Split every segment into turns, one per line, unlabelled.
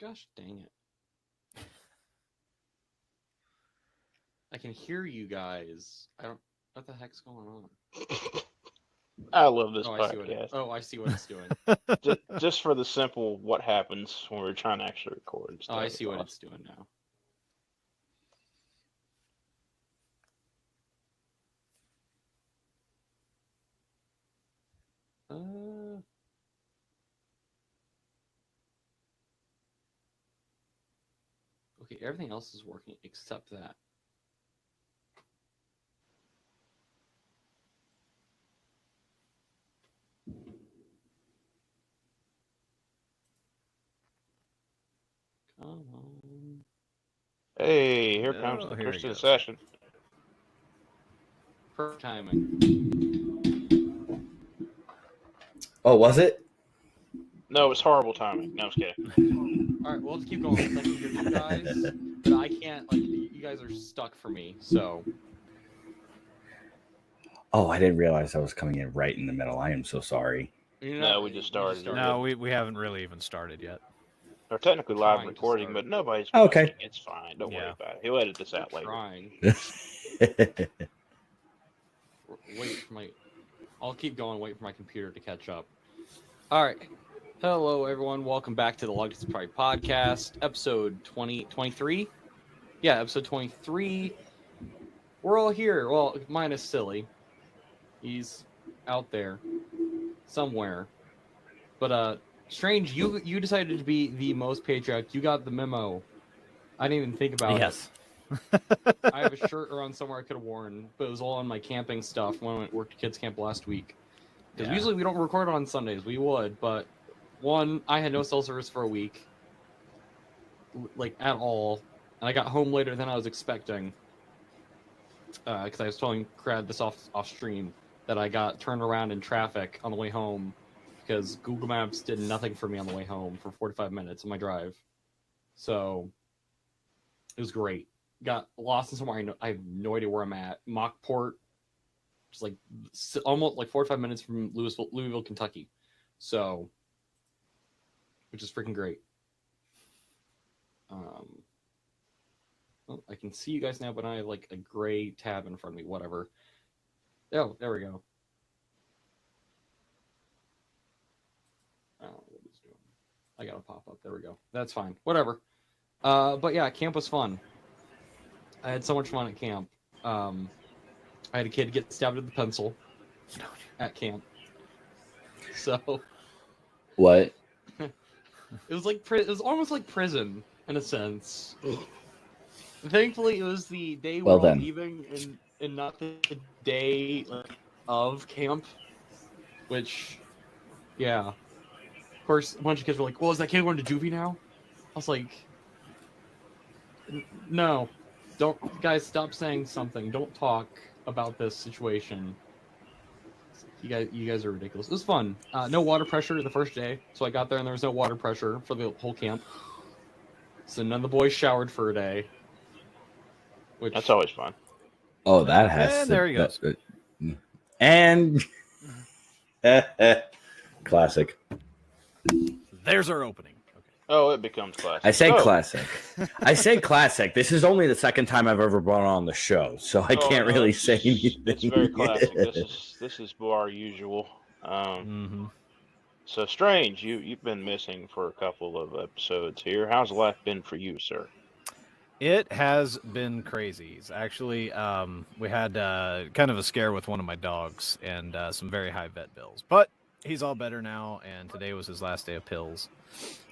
Gosh dang it. I can hear you guys. I don't... What the heck's going on?
I love this
I
podcast.
I see what it's doing.
Just for the simple what happens when we're trying to actually record and
Oh,
stuff.
I see what
awesome.
it's doing now. Okay, everything else is working except that. Come on.
Hey, here comes the Christian session.
Perfect timing.
Oh, was it?
No, it's horrible timing. No, I'm just kidding.
Alright, well, let's keep going. I can hear you guys, but I can't, like, you guys are stuck for me, so...
Oh, I didn't realize I was coming in right in the middle. I am so sorry.
No, we just started.
No, we haven't really even started yet.
We're technically live recording, but nobody's
okay.
watching. It's fine. Don't worry about it. He'll edit this out later.
Wait for my... I'll keep going, wait for my computer to catch up. Alright. Hello, everyone. Welcome back to the Long Distance Patriotic Podcast, episode 23? Yeah, episode 23. We're all here. Well, minus Silly. He's out there somewhere. But, Strange, you decided to be the most patriotic. You got the memo. I didn't even think about it. I have a shirt around somewhere I could have worn, but it was all on my camping stuff when I worked at kids camp last week. Because usually we don't record on Sundays. We would, but one, I had no cell service for a week, like at all, and I got home later than I was expecting. Because I was telling Crad this off stream that I got turned around in traffic on the way home because Google Maps did nothing for me on the way home for 45 minutes of my drive. So it was great. Got lost in somewhere I have no idea where I'm at. Mockport, just like almost like 45 minutes from Louisville, Kentucky. So, which is freaking great. Well, I can see you guys now, but I have like a gray tab in front of me. Whatever. Oh, there we go. I don't know what it's doing. I gotta pop up. There we go. That's fine. Whatever. But yeah, camp was fun. I had so much fun at camp. I had a kid get stabbed with a pencil at camp. So
what?
It was like it was almost like prison in a sense. Thankfully, it was the day we were leaving, and not the day of camp. Which, yeah, of course, a bunch of kids were like, "Well, is that kid going to juvie now?" I was like, "No, don't, guys, stop saying something. Don't talk about this situation. You guys are ridiculous." It was fun. No water pressure the first day, so I got there and there was no water pressure for the whole camp. So none of the boys showered for a day. Which...
That's always fun.
Oh, that has.
And there he goes.
And classic.
There's our opening. Okay.
Oh, it becomes classic.
I say classic. I say classic. This is only the second time I've ever brought on the show, so I can't really say anything.
It's very classic. This is our usual. So Strange, you've been missing for a couple of episodes here. How's life been for you, sir?
It has been crazy. It's actually, we had kind of a scare with one of my dogs and some very high vet bills. But he's all better now, and today was his last day of pills.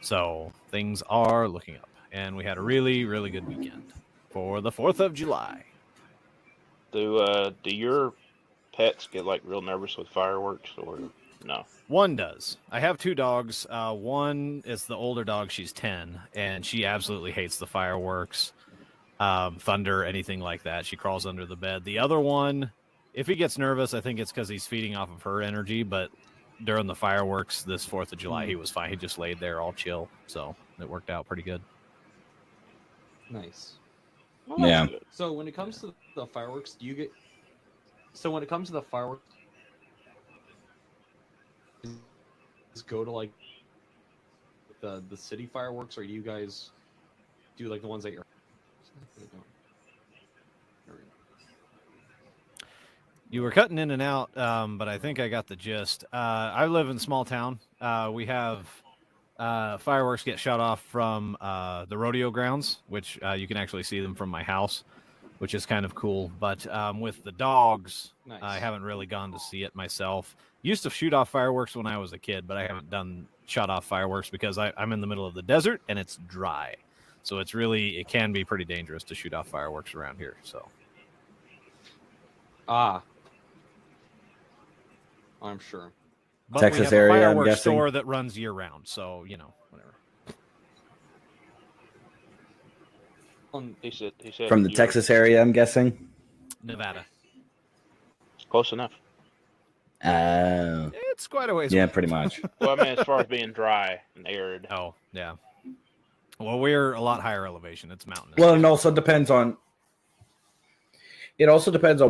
So things are looking up. And we had a really, really good weekend for the 4th of July.
Do your pets get like real nervous with fireworks or no?
One does. I have two dogs. One is the older dog. She's 10, and she absolutely hates the fireworks, thunder, anything like that. She crawls under the bed. The other one, if he gets nervous, I think it's because he's feeding off of her energy. But during the fireworks this 4th of July, he was fine. He just laid there all chill. So it worked out pretty good.
Nice.
Well,
yeah.
good.
So when it comes to the fireworks, do you get... So when it comes to the fireworks, go to like the city fireworks, or do you guys do like the ones that you're?
You were cutting in and out, but I think I got the gist. I live in a small town. We have fireworks get shot off from the rodeo grounds, which you can actually see them from my house, which is kind of cool. But with the dogs,
Nice.
I haven't really gone to see it myself. Used to shoot off fireworks when I was a kid, but I haven't shot off fireworks because I'm in the middle of the desert and it's dry. So it can be pretty dangerous to shoot off fireworks around here. So.
I'm sure.
But
Texas
we have a
area, I'm
fireworks
guessing?
store that runs year round, so whatever.
He said
From the Texas area, I'm guessing.
Nevada.
Close enough.
It's quite a ways.
Yeah,
away.
pretty much.
Well, I mean, as far as being dry and arid.
Oh, yeah. Well, we're a lot higher elevation. It's mountainous.
Well, it also depends on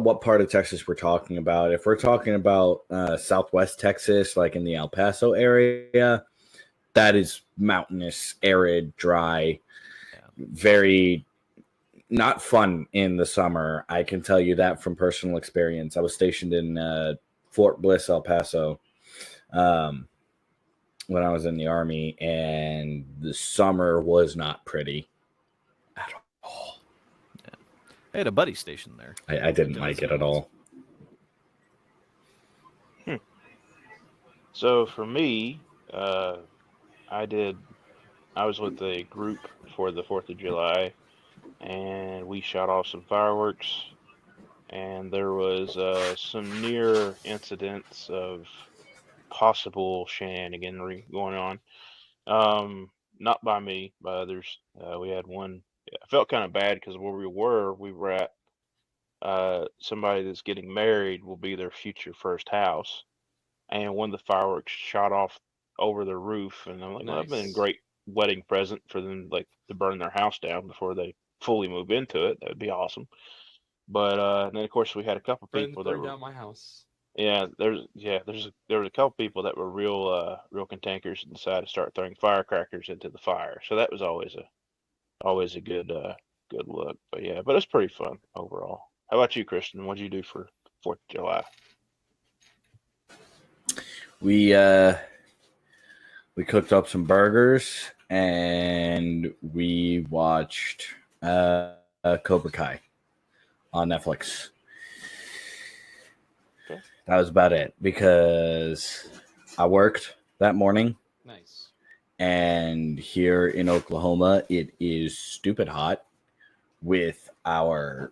what part of Texas we're talking about. If we're talking about Southwest Texas, like in the El Paso area, that is mountainous, arid, dry, very not fun in the summer. I can tell you that from personal experience. I was stationed in Fort Bliss, El Paso, when I was in the Army, and the summer was not pretty at all.
Yeah. I had a buddy station there.
I didn't like it at all.
So for me, I was with a group for the 4th of July, and we shot off some fireworks, and there was some near incidents of possible shenaniganry going on. Not by me, by others. We had one. I felt kind of bad because where we were at somebody that's getting married will be their future first house, and one of the fireworks shot off over the roof, and I'm like, well, that'd been a
Nice.
great wedding present for them, like to burn their house down before they fully move into it. That would be awesome. But and then of course we had a couple people that
Burn
were
down my house.
there was a couple people that were real cantankers and decided to start throwing firecrackers into the fire. So that was always a good look. But yeah, but it's pretty fun overall. How about you, Kristen? What'd you do for 4th of July?
We cooked up some burgers and we watched Cobra Kai on Netflix.
Okay.
That was about it because I worked that morning,
Nice.
and here in Oklahoma it is stupid hot with our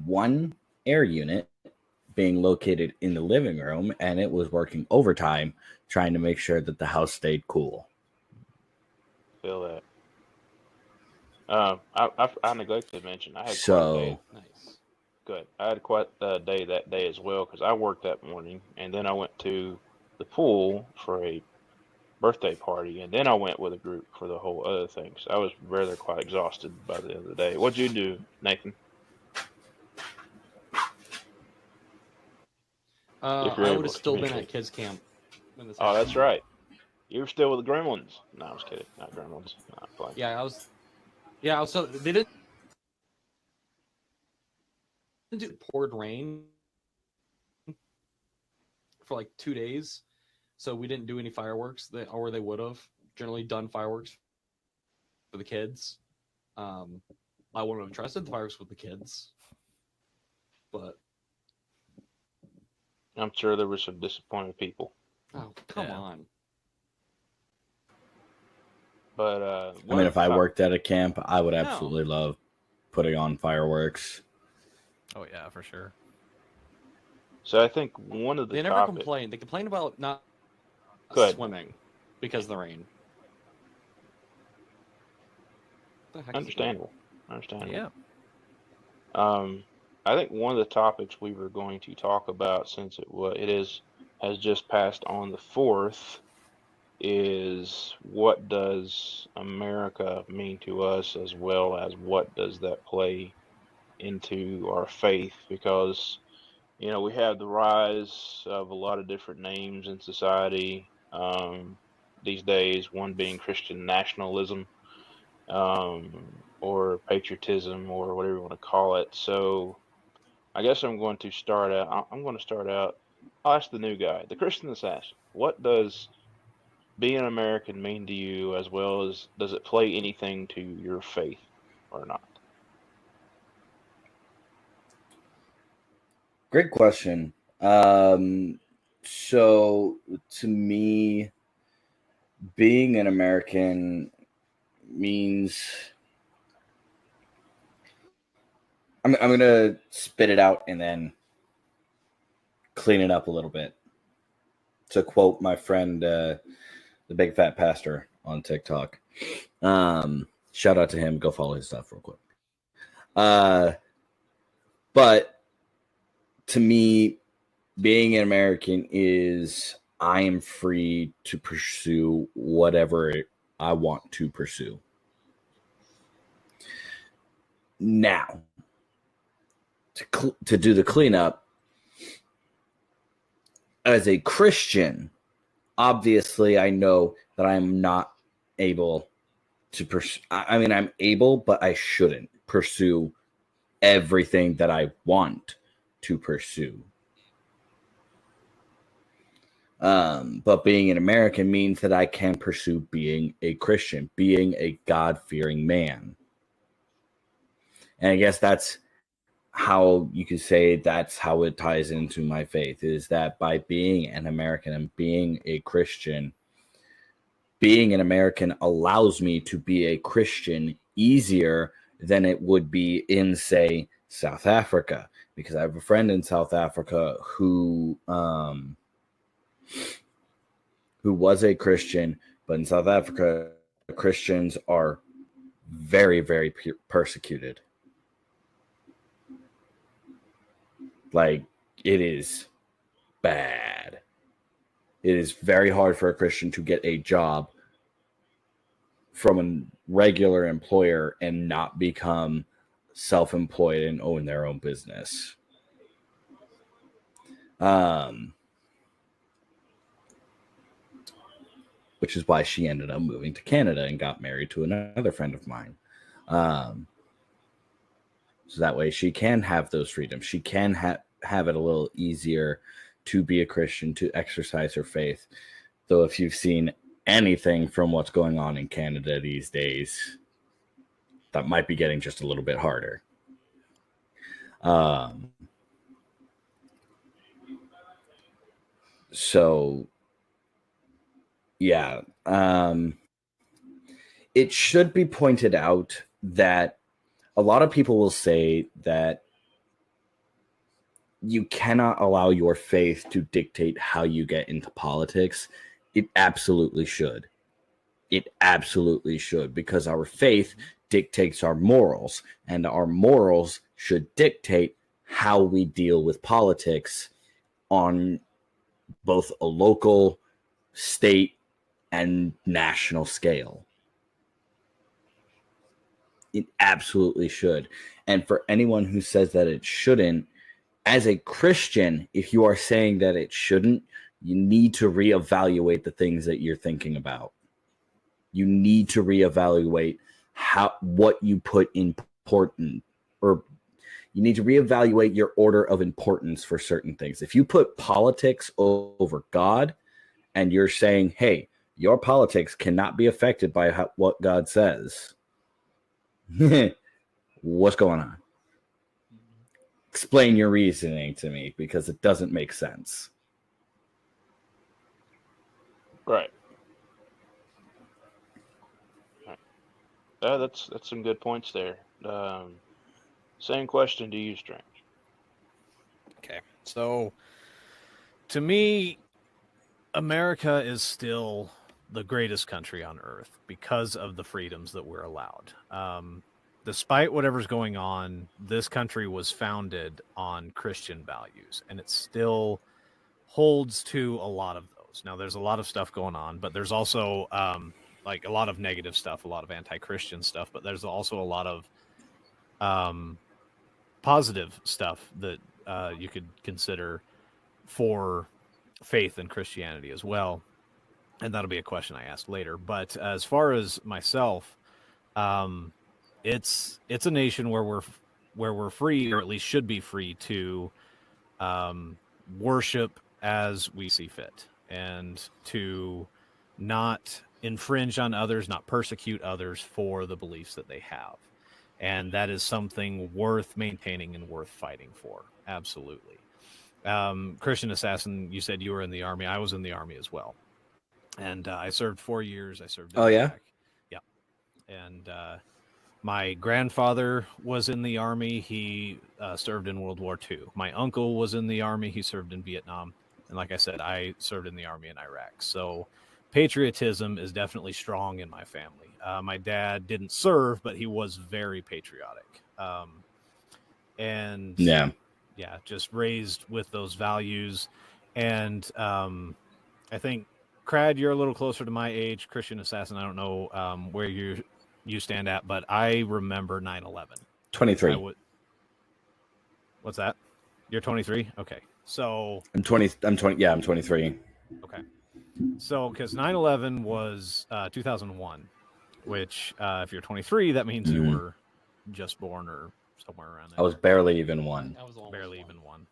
one air unit being located in the living room, and it was working overtime trying to make sure that the house stayed cool.
Feel that. I neglected to mention I had quite a day.
So
Nice.
Good. I had quite a day that day as well because I worked that morning, and then I went to the pool for a birthday party, and then I went with a group for the whole other thing. So I was rather quite exhausted by the end of the day. What'd you do, Nathan? If you're
I
able
would have
to
still been
communicate.
at kids camp when this
Oh,
happened.
that's right. You were still with the Gremlins. No, I was kidding. Not Gremlins. Not playing.
Yeah, I was. So they didn't do poured rain for like 2 days, so we didn't do any fireworks. Or they would have generally done fireworks for the kids. I wouldn't have trusted the fireworks with the kids, but
I'm sure there were some disappointed people.
oh come
Yeah.
on.
But
I mean, if I worked at a camp, I would
No.
absolutely love putting on fireworks.
Oh yeah, for sure.
So I think one of the
They never
topics.
complained. They complained about not
Good.
swimming because of the rain. What the heck is
Understandable.
Yeah.
I think one of the topics we were going to talk about, since has just passed on the 4th, is what does America mean to us, as well as what does that play into our faith? Because we have the rise of a lot of different names in society. these days, one being Christian nationalism, or patriotism, or whatever you want to call it. So I guess I'm going to start out. I'm going to start out. I'll ask the new guy, the Christian assassin. What does being an American mean to you, as well as does it play anything to your faith or not?
Great question. So to me, being an American means I'm gonna spit it out and then clean it up a little bit. To quote my friend, the big fat pastor on TikTok. Shout out to him. Go follow his stuff real quick. But to me, being an American is I am free to pursue whatever I want to pursue. Now, to do the cleanup, as a Christian, obviously I know that I'm not able to pursue. I mean, I'm able, but I shouldn't pursue everything that I want to pursue. But being an American means that I can pursue being a Christian, being a God-fearing man. And I guess that's how you could say that's how it ties into my faith, is that by being an American and being a Christian, being an American allows me to be a Christian easier than it would be in, say, South Africa. Because I have a friend in South Africa who was a Christian, but in South Africa, Christians are very, very persecuted. Like, it is bad. It is very hard for a Christian to get a job from a regular employer and not become self-employed and own their own business. Which is why she ended up moving to Canada and got married to another friend of mine. So that way she can have those freedoms. She can have it a little easier to be a Christian, to exercise her faith. Though if you've seen anything from what's going on in Canada these days, that might be getting just a little bit harder. So, yeah. It should be pointed out that a lot of people will say that you cannot allow your faith to dictate how you get into politics. It absolutely should. It absolutely should, because our faith dictates our morals, and our morals should dictate how we deal with politics on both a local, state, and national scale. It absolutely should. And for anyone who says that it shouldn't, as a Christian, if you are saying that it shouldn't, you need to reevaluate the things that you're thinking about. You need to reevaluate what you put important, or you need to reevaluate your order of importance for certain things. If you put politics over God, and you're saying, hey, your politics cannot be affected by what God says, what's going on? Explain your reasoning to me, because it doesn't make sense.
Right. That's some good points there. Same question to you, Strange.
Okay. So, to me, America is still the greatest country on earth because of the freedoms that we're allowed. Despite whatever's going on, this country was founded on Christian values, and it still holds to a lot of those. Now, there's a lot of stuff going on, but there's also like a lot of negative stuff, a lot of anti-Christian stuff, but there's also a lot of positive stuff that you could consider for faith and Christianity as well. and that'll be a question I ask later. But as far as myself, um, it's a nation where we're free, or at least should be free to um, worship as we see fit, and to not infringe on others, not persecute others for the beliefs that they have. And that is something worth maintaining and worth fighting for. Absolutely. Christian Assassin, you said you were in the Army. I was in the Army as well. And I served 4 years. I served in
Oh yeah.
Iraq. Yeah. And my grandfather was in the Army. He served in World War II. My uncle was in the Army. He served in Vietnam. And like I said, I served in the Army in Iraq. So patriotism is definitely strong in my family. My dad didn't serve, but he was very patriotic. And
Yeah.
yeah, just raised with those values. And I think, Crad, you're a little closer to my age. Christian Assassin, I don't know where you stand at, but I remember 9/11.
23.
What's that? You're 23? Okay. So
I'm 20. I'm 20. Yeah, I'm 23.
okay. So because 9/11 was 2001, which if you're 23, that means you were just born or somewhere around there.
I was barely even one.
I was almost
Barely
one.
even one.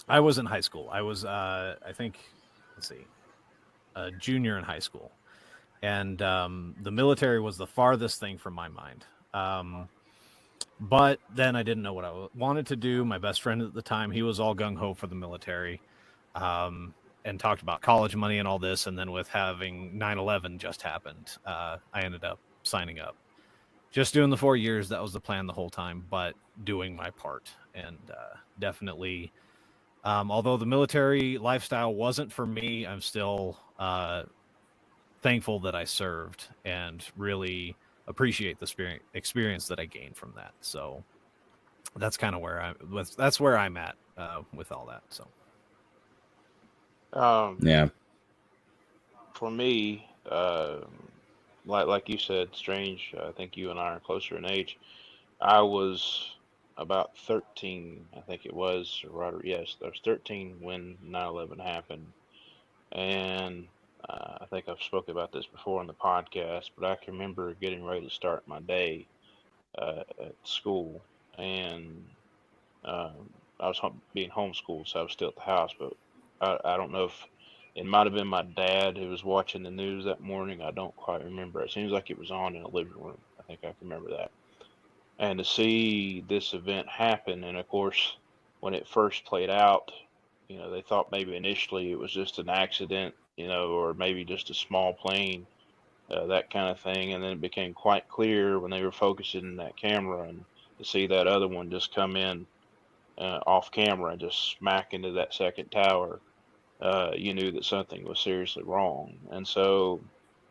I was in high school. I was, I think, let's see, a junior in high school. And the military was the farthest thing from my mind. But then I didn't know what I wanted to do. My best friend at the time, he was all gung-ho for the military, and talked about college money and all this. And then with having 9/11 just happened, I ended up signing up. Just doing the 4 years. That was the plan the whole time, but doing my part. And definitely, although the military lifestyle wasn't for me, I'm still thankful that I served and really appreciate the experience that I gained from that. So that's kind of where that's where I'm at with all that. So
Yeah.
For me, like you said, Strange. I think you and I are closer in age. I was about 13, I think it was, or right, yes, I was 13 when 9/11 happened, and I think I've spoken about this before on the podcast, but I can remember getting ready to start my day at school, and I was being homeschooled, so I was still at the house, but I don't know if it might have been my dad who was watching the news that morning. I don't quite remember. It seems like it was on in the living room. I think I can remember that. And to see this event happen, and of course, when it first played out, they thought maybe initially it was just an accident, or maybe just a small plane, that kind of thing. And then it became quite clear when they were focusing that camera and to see that other one just come in off camera and just smack into that second tower, you knew that something was seriously wrong. And so,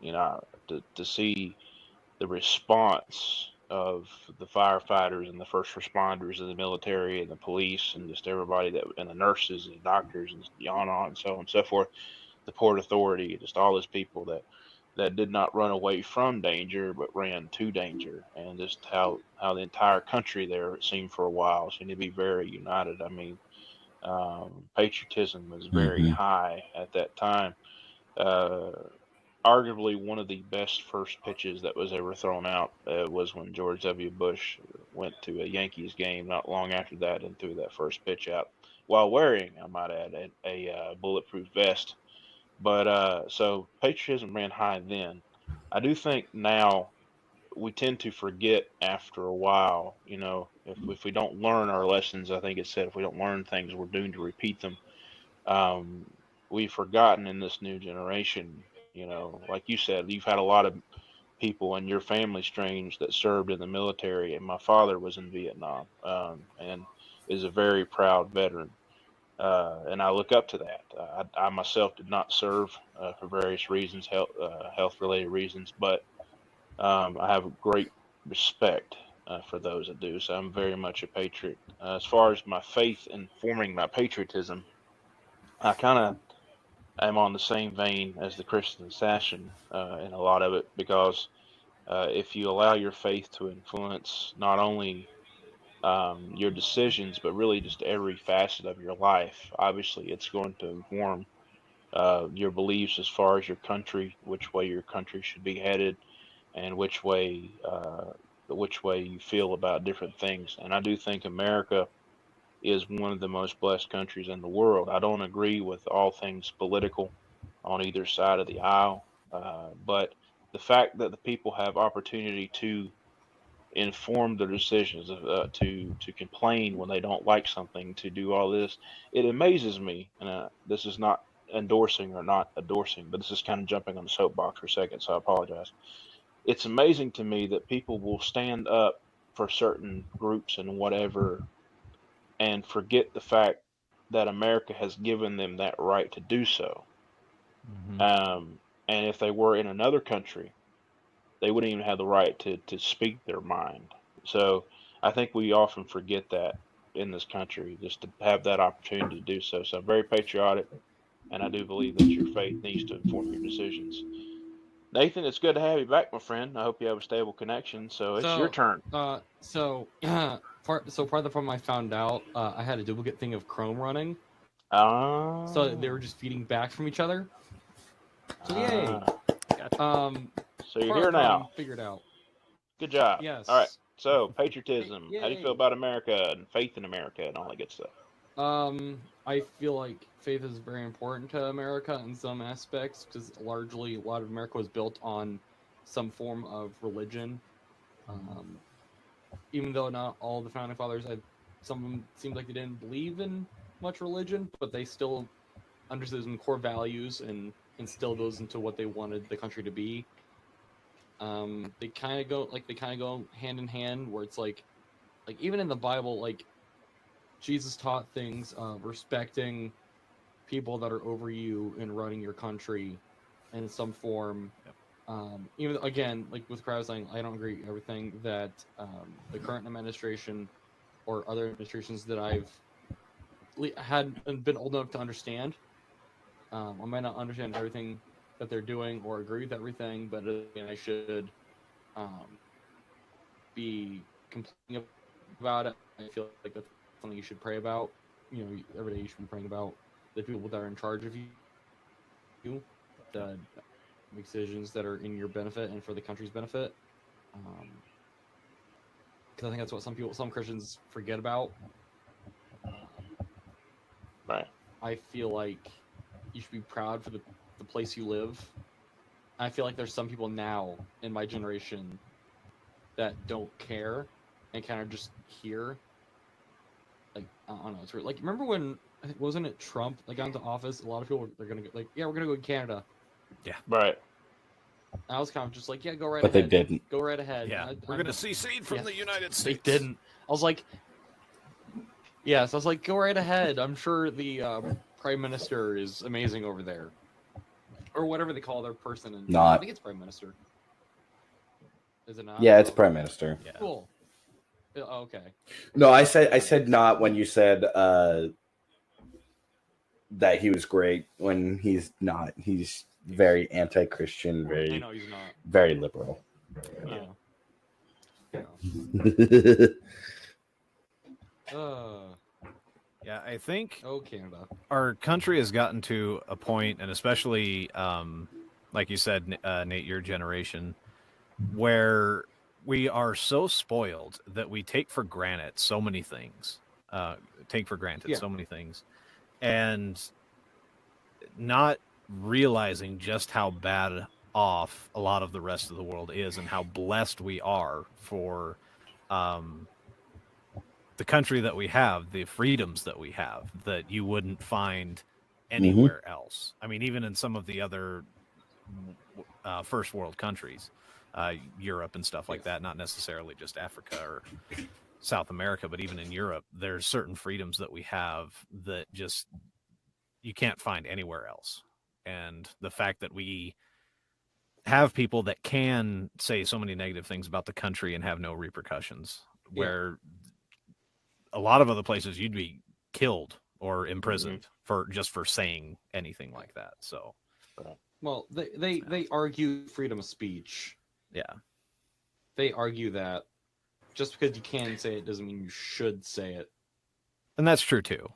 to see the response of the firefighters and the first responders and the military and the police and just everybody and the nurses and doctors and on and so on and so forth, the Port Authority, just all those people that did not run away from danger but ran to danger, and just how the entire country there, it seemed for a while, seemed to be very united. I mean, patriotism was very
Mm-hmm.
high at that time. Uh, Arguably one of the best first pitches that was ever thrown out was when George W. Bush went to a Yankees game not long after that and threw that first pitch out while wearing, I might add, a bulletproof vest. But so patriotism ran high then. I do think now we tend to forget after a while. If we don't learn our lessons, I think it said if we don't learn things, we're doomed to repeat them. Um, we've forgotten in this new generation. Like you said, you've had a lot of people in your family, Strange, that served in the military, and my father was in Vietnam, and is a very proud veteran. And I look up to that. I myself did not serve for various reasons, health related reasons, but I have great respect for those that do. So I'm very much a patriot. As far as my faith in forming my patriotism, I kind of am on the same vein as the Christian Assassin in a lot of it, because if you allow your faith to influence not only your decisions, but really just every facet of your life, obviously it's going to inform your beliefs as far as your country, which way your country should be headed, and which way you feel about different things. And I do think America is one of the most blessed countries in the world. I don't agree with all things political on either side of the aisle, but the fact that the people have opportunity to inform their decisions, to complain when they don't like something, to do all this, it amazes me. And this is not endorsing or not endorsing, but this is kind of jumping on the soapbox for a second, so I apologize. It's amazing to me that people will stand up for certain groups and whatever and forget the fact that America has given them that right to do so.
Mhm.
And if they were in another country, they wouldn't even have the right to speak their mind. So I think we often forget that in this country, just to have that opportunity to do so. So I'm very patriotic, and I do believe that your faith needs to inform your decisions. Nathan, it's good to have you back, my friend. I hope you have a stable connection. So it's your turn.
Part of the problem I found out, I had a duplicate thing of Chrome running, so they were just feeding back from each other. So yay!
So you're
Part
here
of the problem
now.
figured out.
Good job.
Yes.
All right. So patriotism. How do you
Yay.
feel about America and faith in America and all that good stuff?
I feel like faith is very important to America in some aspects because largely a lot of America was built on some form of religion. Even though not all the founding fathers, some of them seemed like they didn't believe in much religion, but they still understood some core values and instilled those into what they wanted the country to be. They kind of go hand in hand, where it's like even in the Bible, like Jesus taught things of respecting people that are over you and running your country in some form. Even again, like with Crad saying, I don't agree with everything that the current administration or other administrations that I've had been old enough to understand. I might not understand everything that they're doing or agree with everything, but again, I should be complaining about it. I feel like that's something you should pray about. Every day you should be praying about the people that are in charge of you, that make decisions that are in your benefit and for the country's benefit. Because I think that's what some Christians forget about.
Right.
I feel like you should be proud for the place you live. I feel like there's some people now in my generation that don't care and kind of just here. Like, I don't know, it's weird. Like, remember when, wasn't it Trump got into office? A lot of people they're gonna go, yeah, we're gonna go to Canada.
Yeah.
Right.
I was kind of just like, yeah, go right
But
ahead.
they didn't.
Go right ahead.
Yeah. We're going to secede from the United States.
They didn't. I was like, yes, I was like, go right ahead. I'm sure the prime minister is amazing over there, or whatever they call their person. And
Not.
I think it's prime minister. Is it not?
Yeah, it's prime minister.
Yeah.
Cool. Okay.
No, I said not when you said that he was great. When he's not, he's very anti-Christian,
I know he's not.
very liberal.
Yeah.
Yeah, I think
Canada.
Our country has gotten to a point, and especially, like you said, Nate, your generation, where we are so spoiled that we take for granted so many things. So many things, and not realizing just how bad off a lot of the rest of the world is, and how blessed we are for the country that we have, the freedoms that we have, that you wouldn't find anywhere else. I mean, even in some of the other first world countries, Europe and stuff like that, not necessarily just Africa or South America, but even in Europe, there's certain freedoms that we have that just you can't find anywhere else. And the fact that we have people that can say so many negative things about the country and have no repercussions, where a lot of other places you'd be killed or imprisoned for saying anything like that. So,
well, they argue freedom of speech.
Yeah,
they argue that just because you can say it doesn't mean you should say it,
and that's true too.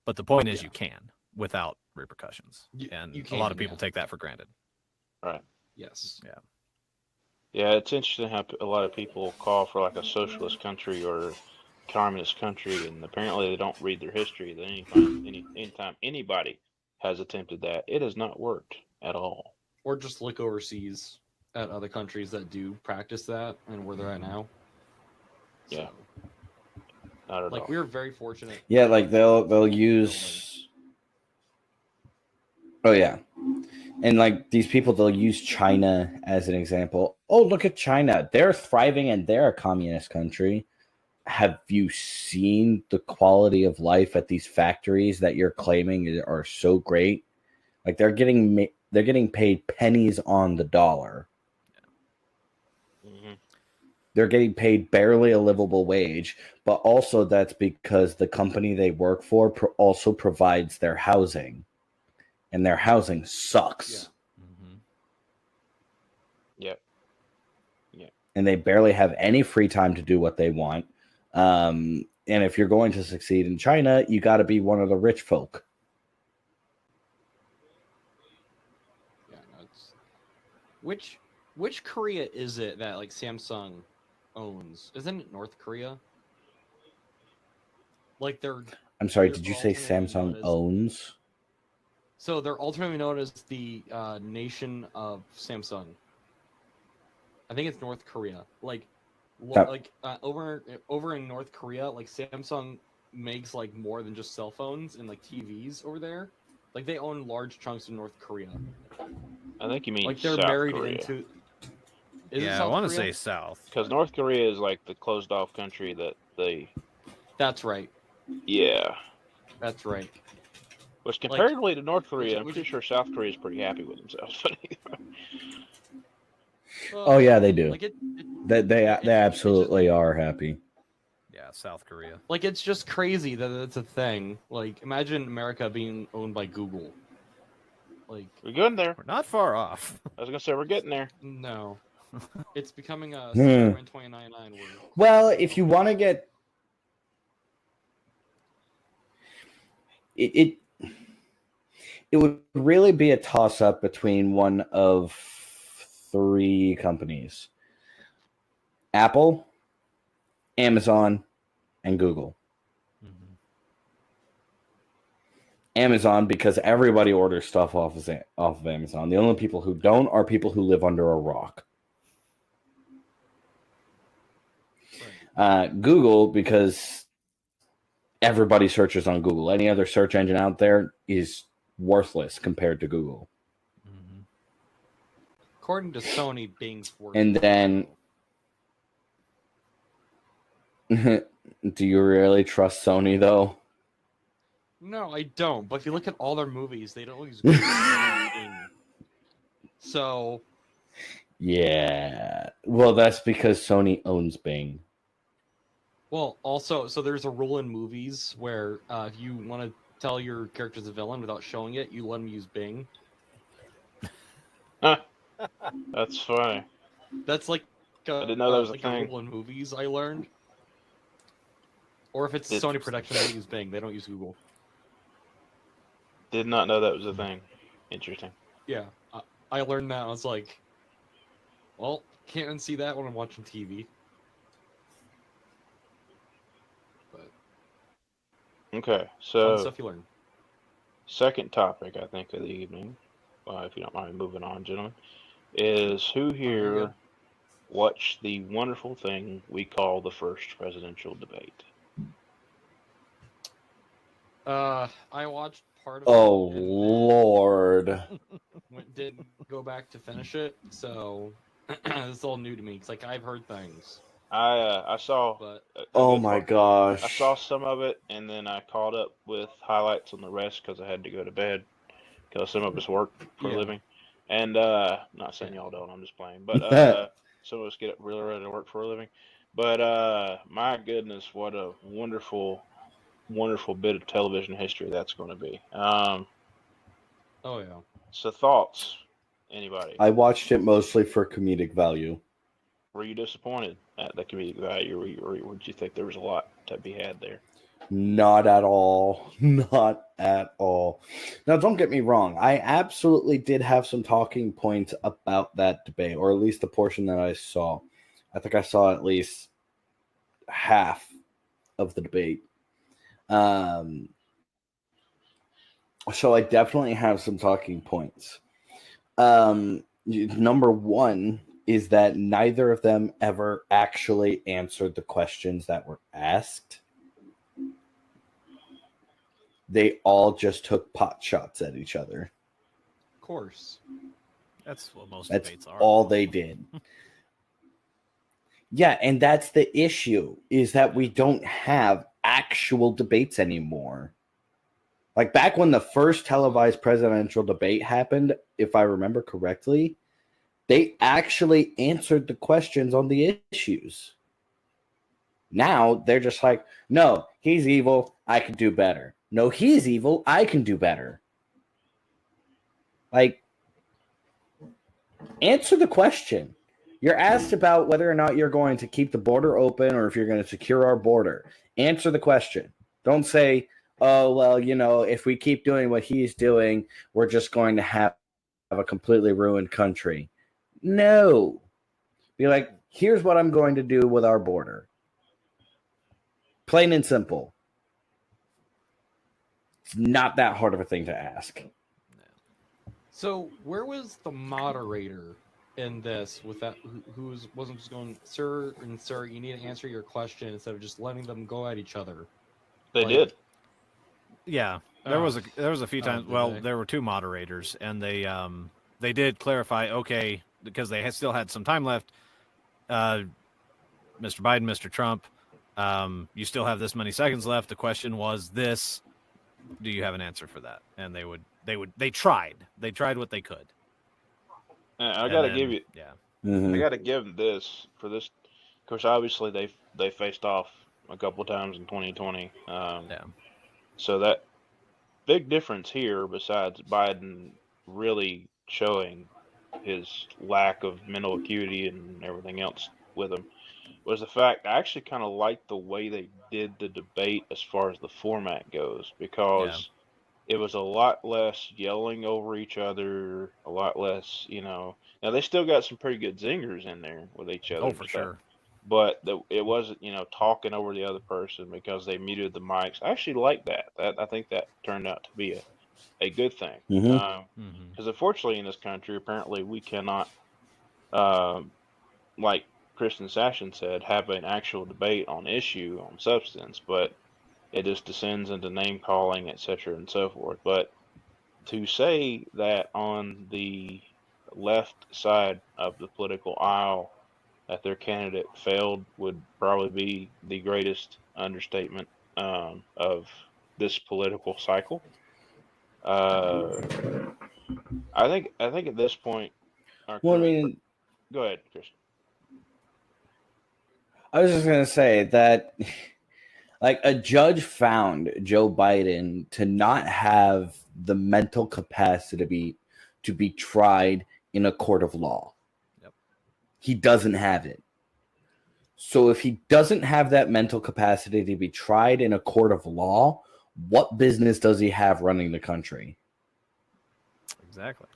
But the point is, you can. without repercussions, and
you
a lot of
can,
people
yeah.
take that for granted.
Right.
Yes.
Yeah, it's interesting how a lot of people call for like a socialist country or communist country, and apparently they don't read their history. That anytime anybody has attempted that, it has not worked at all.
Or just look overseas at other countries that do practice that and where they're at now.
Yeah.
So,
Not at all.
like, we were very fortunate.
Yeah, like they'll use. Oh yeah, and like these people, they'll use China as an example. Oh, look at China; they're thriving and they're a communist country. Have you seen the quality of life at these factories that you're claiming are so great? Like they're getting paid pennies on the dollar.
Mm-hmm.
They're getting paid barely a livable wage, but also that's because the company they work for also provides their housing, and their housing sucks.
Yep.
And they barely have any free time to do what they want. And if you're going to succeed in China, you got to be one of the rich folk.
Yeah, no, it's... Which Korea is it that like Samsung owns? Isn't it North Korea? Like
I'm sorry,
they're
did you say
alternately known
Samsung
as-
owns?
So they're alternately known as the nation of Samsung. I think it's North Korea. Like, over in North Korea, like Samsung makes like more than just cell phones and like TVs over there. Like they own large chunks of North Korea.
I think you mean
Like they're
South
married
Korea.
into. Is it
Yeah, I
South
want to
Korea?
say South.
Because North Korea is like the closed off country that they.
That's right.
Yeah.
That's right.
Which comparatively to North Korea, I'm
which-
pretty sure South Korea is pretty happy with themselves.
Oh yeah, they do.
Like
They
it's
absolutely
just,
are happy.
Yeah, South Korea.
like it's just crazy that it's a thing. Like imagine America being owned by Google. Like
We're getting there.
We're not far off.
I was gonna say we're getting there.
no, it's becoming a Spider-Man 2099 word.
Well, if you want to get it would really be a toss up between one of three companies: Apple, Amazon, and Google.
Mm-hmm.
Amazon, because everybody orders stuff off of Amazon. The only people who don't are people who live under a rock. Google, because everybody searches on Google. Any other search engine out there is worthless compared to Google.
Mm-hmm.
According to Sony, Bing's worse.
And then, do you really trust Sony though?
No, I don't. But if you look at all their movies, they don't use Google. Bing. So,
Yeah. Well, that's because Sony owns Bing.
well, also, so there's a rule in movies where if you want to tell your character's a villain without showing it, you let them use Bing.
That's funny.
That's like
I didn't know that was a
like
thing.
a rule in movies I learned. Or if it's
Did-
Sony production, they use Bing. They don't use Google.
Did not know that was a thing. Interesting.
Yeah, I learned that. I was like, well, can't unsee that when I'm watching TV. But
Okay,
fun
so
stuff you learn.
second topic I think of the evening, if you don't mind moving on, gentlemen, is who
you're
here
good.
watched the wonderful thing we call the first presidential debate?
I watched part of
Oh
it. and
Lord.
didn't go back to finish it, so it's all new to me. It's like I've heard things,
I saw.
but
a
Oh
good
my
part.
gosh.
I saw some of it, and then I caught up with highlights on the rest because I had to go to bed because some of us work for a
Yeah.
living. And not saying y'all don't, I'm just playing. But some of us get up really ready to work for a living. But my goodness, what a wonderful, wonderful bit of television history that's going to be.
oh yeah.
So thoughts, anybody?
I watched it mostly for comedic value.
Were you disappointed at the comedic value, or did you think there was a lot to be had there?
Not at all. Not at all. Now, don't get me wrong. I absolutely did have some talking points about that debate, or at least the portion that I saw. I think I saw at least half of the debate. So I definitely have some talking points. Number one is that neither of them ever actually answered the questions that were asked. They all just took pot shots at each other.
Of course.
That's what most
That's
debates are.
all they did. Yeah, and that's the issue, is that we don't have actual debates anymore. Like back when the first televised presidential debate happened, if I remember correctly, they actually answered the questions on the issues. Now they're just like, no, he's evil, I can do better. No, he's evil, I can do better. Like, answer the question. You're asked about whether or not you're going to keep the border open or if you're going to secure our border. Answer the question. Don't say, oh, well, you know, if we keep doing what he's doing, we're just going to have a completely ruined country. No. Be like, here's what I'm going to do with our border. Plain and simple. It's not that hard of a thing to ask.
So where was the moderator in this with that who wasn't just going, sir and sir, you need to answer your question instead of just letting them go at each other?
They
Like,
did.
Yeah, there was a few times. Well,
they?
there were two moderators, and they did clarify. Okay, because they still had some time left. Mr. Biden, Mr. Trump, you still have this many seconds left. The question was this: do you have an answer for that? And they tried what they could.
I got to give you.
Yeah.
Mm-hmm.
I got to give them this for this. Of course, obviously they faced off a couple of times in 2020.
Yeah.
So that big difference here, besides Biden really showing his lack of mental acuity and everything else with him, was the fact I actually kind of liked the way they did the debate as far as the format goes, because it was a lot less yelling over each other, a lot less, Now they still got some pretty good zingers in there with each other.
Oh, for sure.
But it wasn't, talking over the other person because they muted the mics. I actually like that. I think that turned out to be a good thing. Because unfortunately in this country, apparently we cannot, like Kristen Sashin said, have an actual debate on issue, on substance, but it just descends into name calling, etc., and so forth. But to say that on the left side of the political aisle that their candidate failed would probably be the greatest understatement of this political cycle. I think at this point,
Well, I mean,
go ahead, Chris.
I was just going to say that, like, a judge found Joe Biden to not have the mental capacity to be tried in a court of law.
Yep.
He doesn't have it. So if he doesn't have that mental capacity to be tried in a court of law, what business does he have running the country?
Exactly.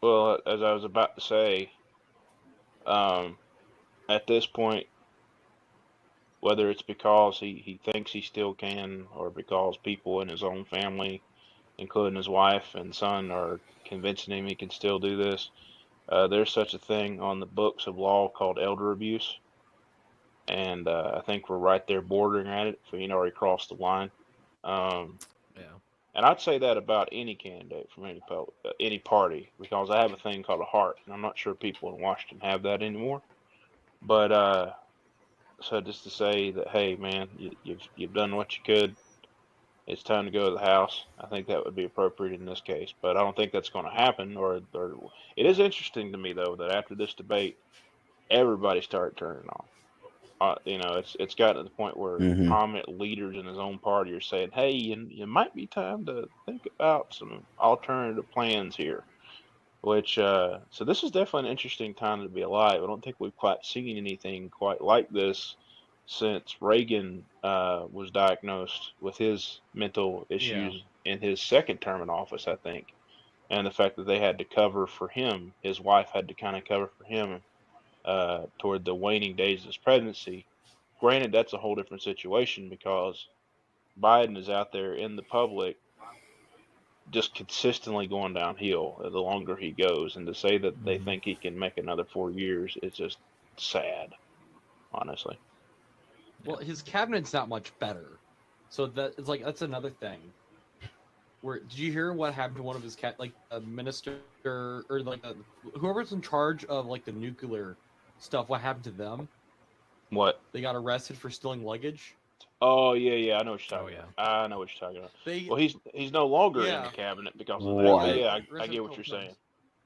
Well, as I was about to say, at this point, whether it's because he thinks he still can, or because people in his own family, including his wife and son, are convincing him he can still do this, there's such a thing on the books of law called elder abuse. And I think we're right there bordering at it if we ain't already crossed the line.
Yeah.
And I'd say that about any candidate from any party, because I have a thing called a heart, and I'm not sure people in Washington have that anymore. But so just to say that, hey man, you've done what you could. It's time to go to the House. I think that would be appropriate in this case, but I don't think that's going to happen. Or it is interesting to me though that after this debate, everybody started turning on. It's gotten to the point where prominent leaders in his own party are saying, "Hey, you might be time to think about some alternative plans here." Which, so this is definitely an interesting time to be alive. I don't think we've quite seen anything quite like this since Reagan was diagnosed with his mental issues in his second term in office, I think, and the fact that they had to cover for him, his wife had to kind of cover for him toward the waning days of his presidency. Granted, that's a whole different situation because Biden is out there in the public just consistently going downhill the longer he goes. And to say that they think he can make another 4 years is just sad, honestly.
Well, his cabinet's not much better, so that it's like that's another thing. Where did you hear what happened to one of his like a minister or like whoever's in charge of like the nuclear stuff? What happened to them?
What?
They got arrested for stealing luggage.
Oh yeah, I know what you're talking about. I know what you're talking about. Well, he's no longer in the cabinet because of that.
What?
Yeah, I get what you're saying.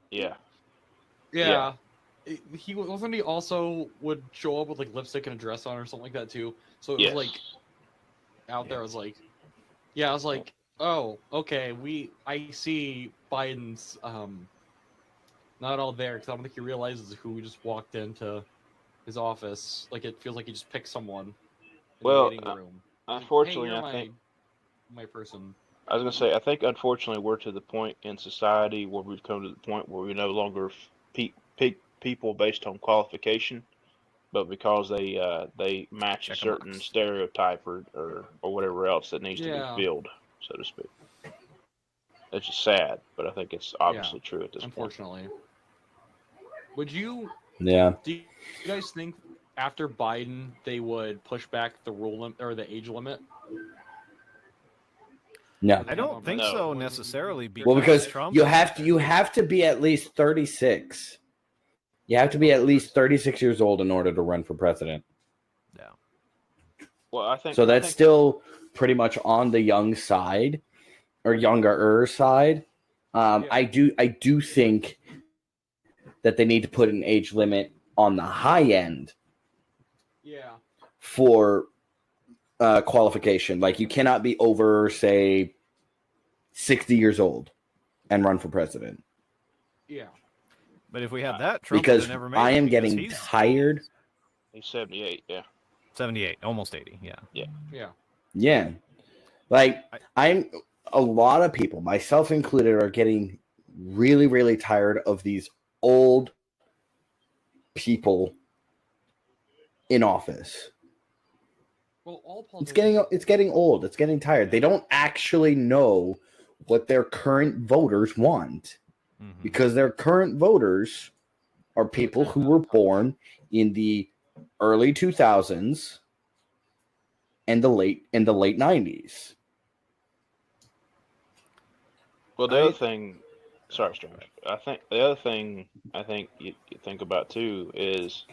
Yeah.
He wasn't. He also would show up with like lipstick and a dress on or something like that too. So it was like out there. I was like, I was like, oh, okay. I see Biden's not all there because I don't think he realizes who just walked into his office. Like it feels like he just picked someone in the waiting room.
Unfortunately,
hey,
I think
my person.
I was gonna say I think unfortunately we're to the point in society where we've come to the point where we no longer pick people based on qualification, but because they match a certain stereotype or whatever else that needs to be filled, so to speak. It's just sad, but I think it's obviously true at this point.
Unfortunately. Would you?
Yeah.
Do you guys think after Biden they would push back the or the age limit?
No,
I don't think so necessarily.
Because
Trump
you have to be at least 36. You have to be at least 36 years old in order to run for president.
Yeah.
Well, I think
so. That's still pretty much on the young side or younger side. I do think that they need to put an age limit on the high end.
Yeah.
For qualification, like you cannot be over, say, 60 years old and run for president.
Yeah.
But if we had that, Trump
because
would have never made
I am
it
getting tired.
He's 78, yeah.
78, almost 80, yeah.
Yeah.
Yeah.
Yeah. Like a lot of people, myself included, are getting really, really tired of these old people in office.
Well,
it's getting old. It's getting tired. They don't actually know what their current voters want. Because their current voters are people who were born in the early 2000s and the late 90s.
Well, the other thing, sorry, Strange. I think the other thing you think about too is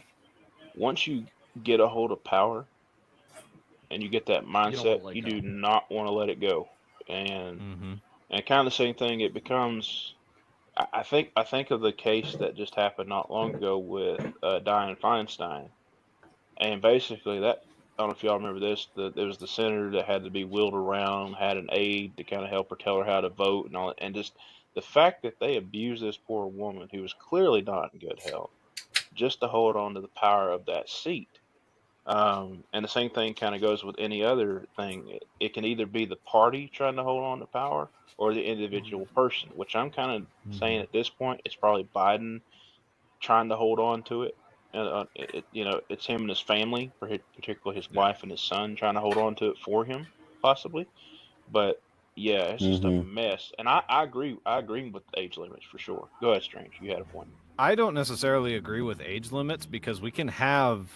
once you get a hold of power and you get that mindset, you do not want to let it go. And and kind of the same thing. It becomes. I think of the case that just happened not long ago with Dianne Feinstein, and basically that, I don't know if y'all remember this, there was the senator that had to be wheeled around, had an aide to kind of help her tell her how to vote and all that, and just the fact that they abused this poor woman who was clearly not in good health just to hold on to the power of that seat. And the same thing kind of goes with any other thing. It can either be the party trying to hold on to power or the individual person, which I'm kind of saying at this point, it's probably Biden trying to hold on to it. It's him and his family, particularly his wife and his son, trying to hold on to it for him, possibly. But yeah, it's just a mess. And I agree. I agree with the age limits for sure. Go ahead, Strange. You had a point.
I don't necessarily agree with age limits because we can have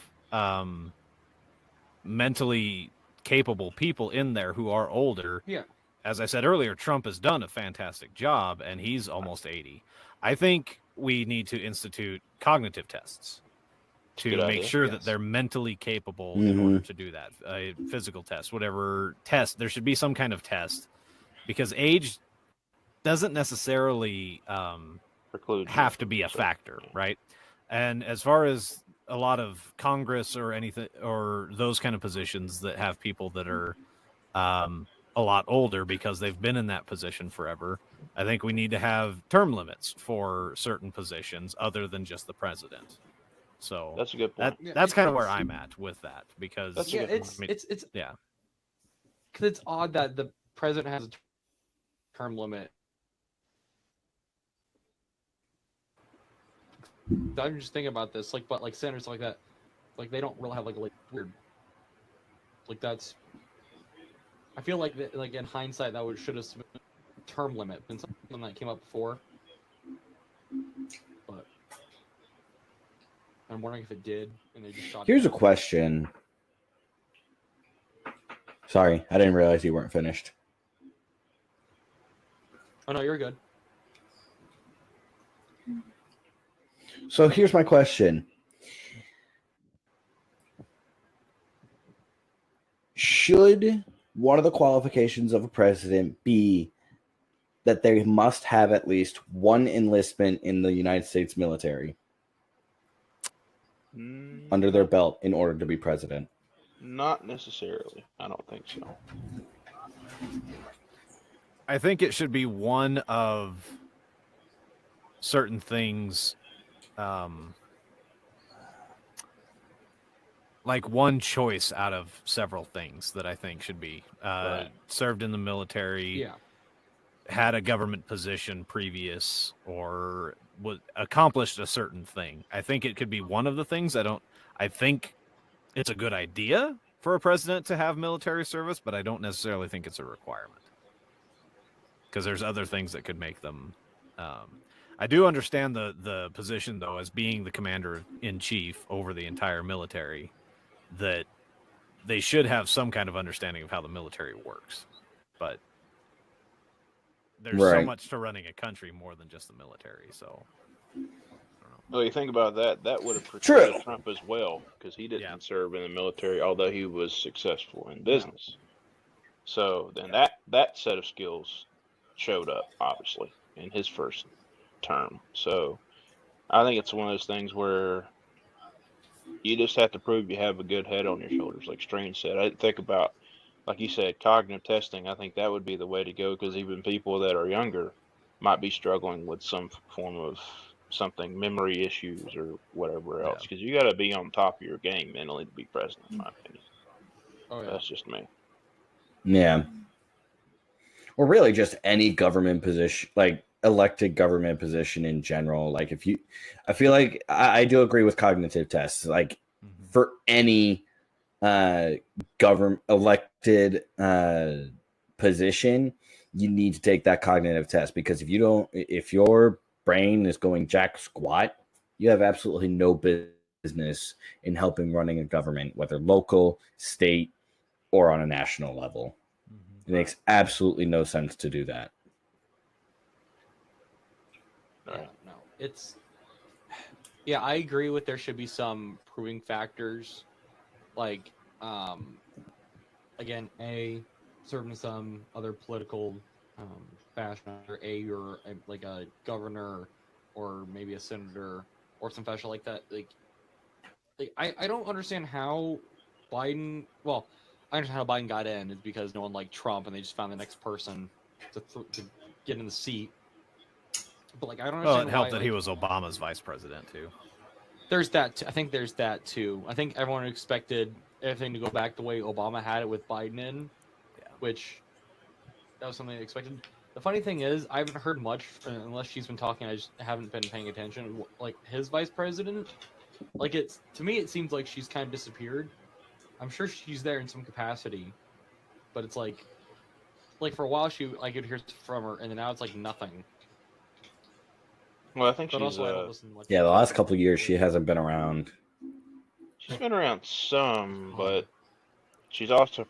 mentally capable people in there who are older.
Yeah.
As I said earlier, Trump has done a fantastic job, and he's almost 80. I think we need to institute cognitive tests to make sure that they're mentally capable in order to do that. A physical test, whatever test. There should be some kind of test because age doesn't necessarily have to be a factor, right? And as far as a lot of Congress or anything or those kind of positions that have people that are a lot older because they've been in that position forever, I think we need to have term limits for certain positions other than just the president. So
That's a good point.
that's kind of where I'm at with that, because
That's a
Yeah,
good
it's
point.
it's
yeah.
because it's odd that the president has a term limit. I'm just thinking about this, like, but like senators like that, like they don't really have like weird, like that's. I feel like that, like in hindsight, that should have been a term limit and something that came up before. But I'm wondering if it did, and they just shot.
Here's
it
a question. Sorry, I didn't realize you weren't finished.
Oh no, you're good.
So here's my question. Should one of the qualifications of a president be that they must have at least one enlistment in the United States military under their belt in order to be president?
Not necessarily. I don't think so.
I think it should be one of certain things, like one choice out of several things that I think should be
Right.
served in the military,
Yeah.
had a government position previous, or was accomplished a certain thing. I think it could be one of the things. I think it's a good idea for a president to have military service, but I don't necessarily think it's a requirement, because there's other things that could make them. I do understand the position, though, as being the commander-in-chief over the entire military, that they should have some kind of understanding of how the military works. But there's so
Right.
much to running a country more than just the military. So,
Well, you think about that. That would have
True.
precluded Trump as well, because he didn't
Yeah.
serve in the military, although he was successful in business. So then that set of skills showed up, obviously, in his first term. So I think it's one of those things where you just have to prove you have a good head on your shoulders, like Strange said. I think about, like you said, cognitive testing. I think that would be the way to go, because even people that are younger might be struggling with some form of something, memory issues or whatever else, because you got to be on top of your game mentally to be president, in my opinion.
Oh yeah.
That's just me.
Yeah. Or really just any government position, like elected government position in general. Like I feel like I do agree with cognitive tests. Like for any government elected position, you need to take that cognitive test, because if your brain is going jack squat, you have absolutely no business in helping running a government, whether local, state, or on a national level. It makes absolutely no sense to do that.
Yeah, no, I agree with there should be some proving factors, like again, serving some other political fashion, or you're like a governor or maybe a senator or some fashion like that. Like I don't understand how Biden. Well, I understand how Biden got in is because no one liked Trump, and they just found the next person to get in the seat. But like I don't understand.
Well, it helped
why,
that he was Obama's vice president too.
There's that. I think there's that too. I think everyone expected everything to go back the way Obama had it with Biden in, which that was something they expected. The funny thing is, I haven't heard much unless she's been talking. I just haven't been paying attention. Like his vice president, like to me, it seems like she's kind of disappeared. I'm sure she's there in some capacity, but it's like for a while I could hear from her, and then now it's like nothing.
Well, I think
But
she's
also, I don't listen much.
Yeah, the last couple of years she hasn't been around.
She's been around some, but she's also,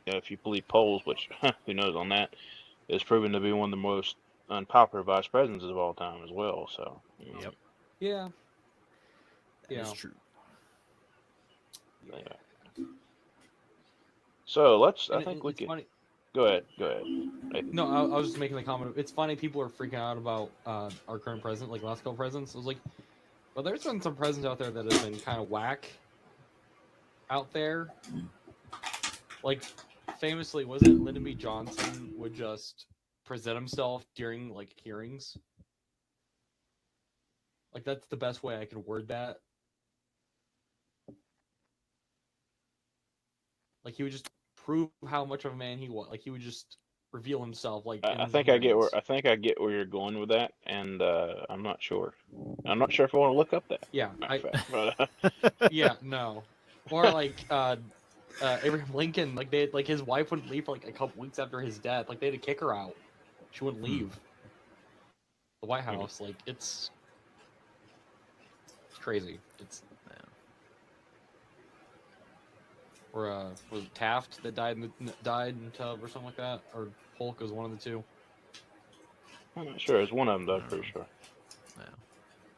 if you believe polls, which who knows on that, is proven to be one of the most unpopular vice presidents of all time as well. So,
Yep.
Yeah.
That's true.
Yeah. So I think we
it's
can.
funny.
Go ahead.
No, I was just making the comment. It's funny people are freaking out about our current president, like last couple presidents. I was like, well, there's been some presidents out there that have been kind of whack out there. Like, famously, wasn't Lyndon B. Johnson would just present himself during like hearings? Like that's the best way I could word that. Like he would just prove how much of a man he was. Like he would just reveal himself. Like in
I
his
think I get
appearance.
where you're going with that, and I'm not sure. I'm not sure if I want to look up that.
Yeah,
Matter of fact,
yeah, no, or like Abraham Lincoln. Like they like his wife wouldn't leave for like a couple weeks after his death. Like they had to kick her out. She wouldn't leave the White House. Like it's crazy. It's or was it Taft that died in the tub or something like that, or Polk was one of the two.
I'm not sure. It's one of them, though. I'm pretty sure.
Yeah.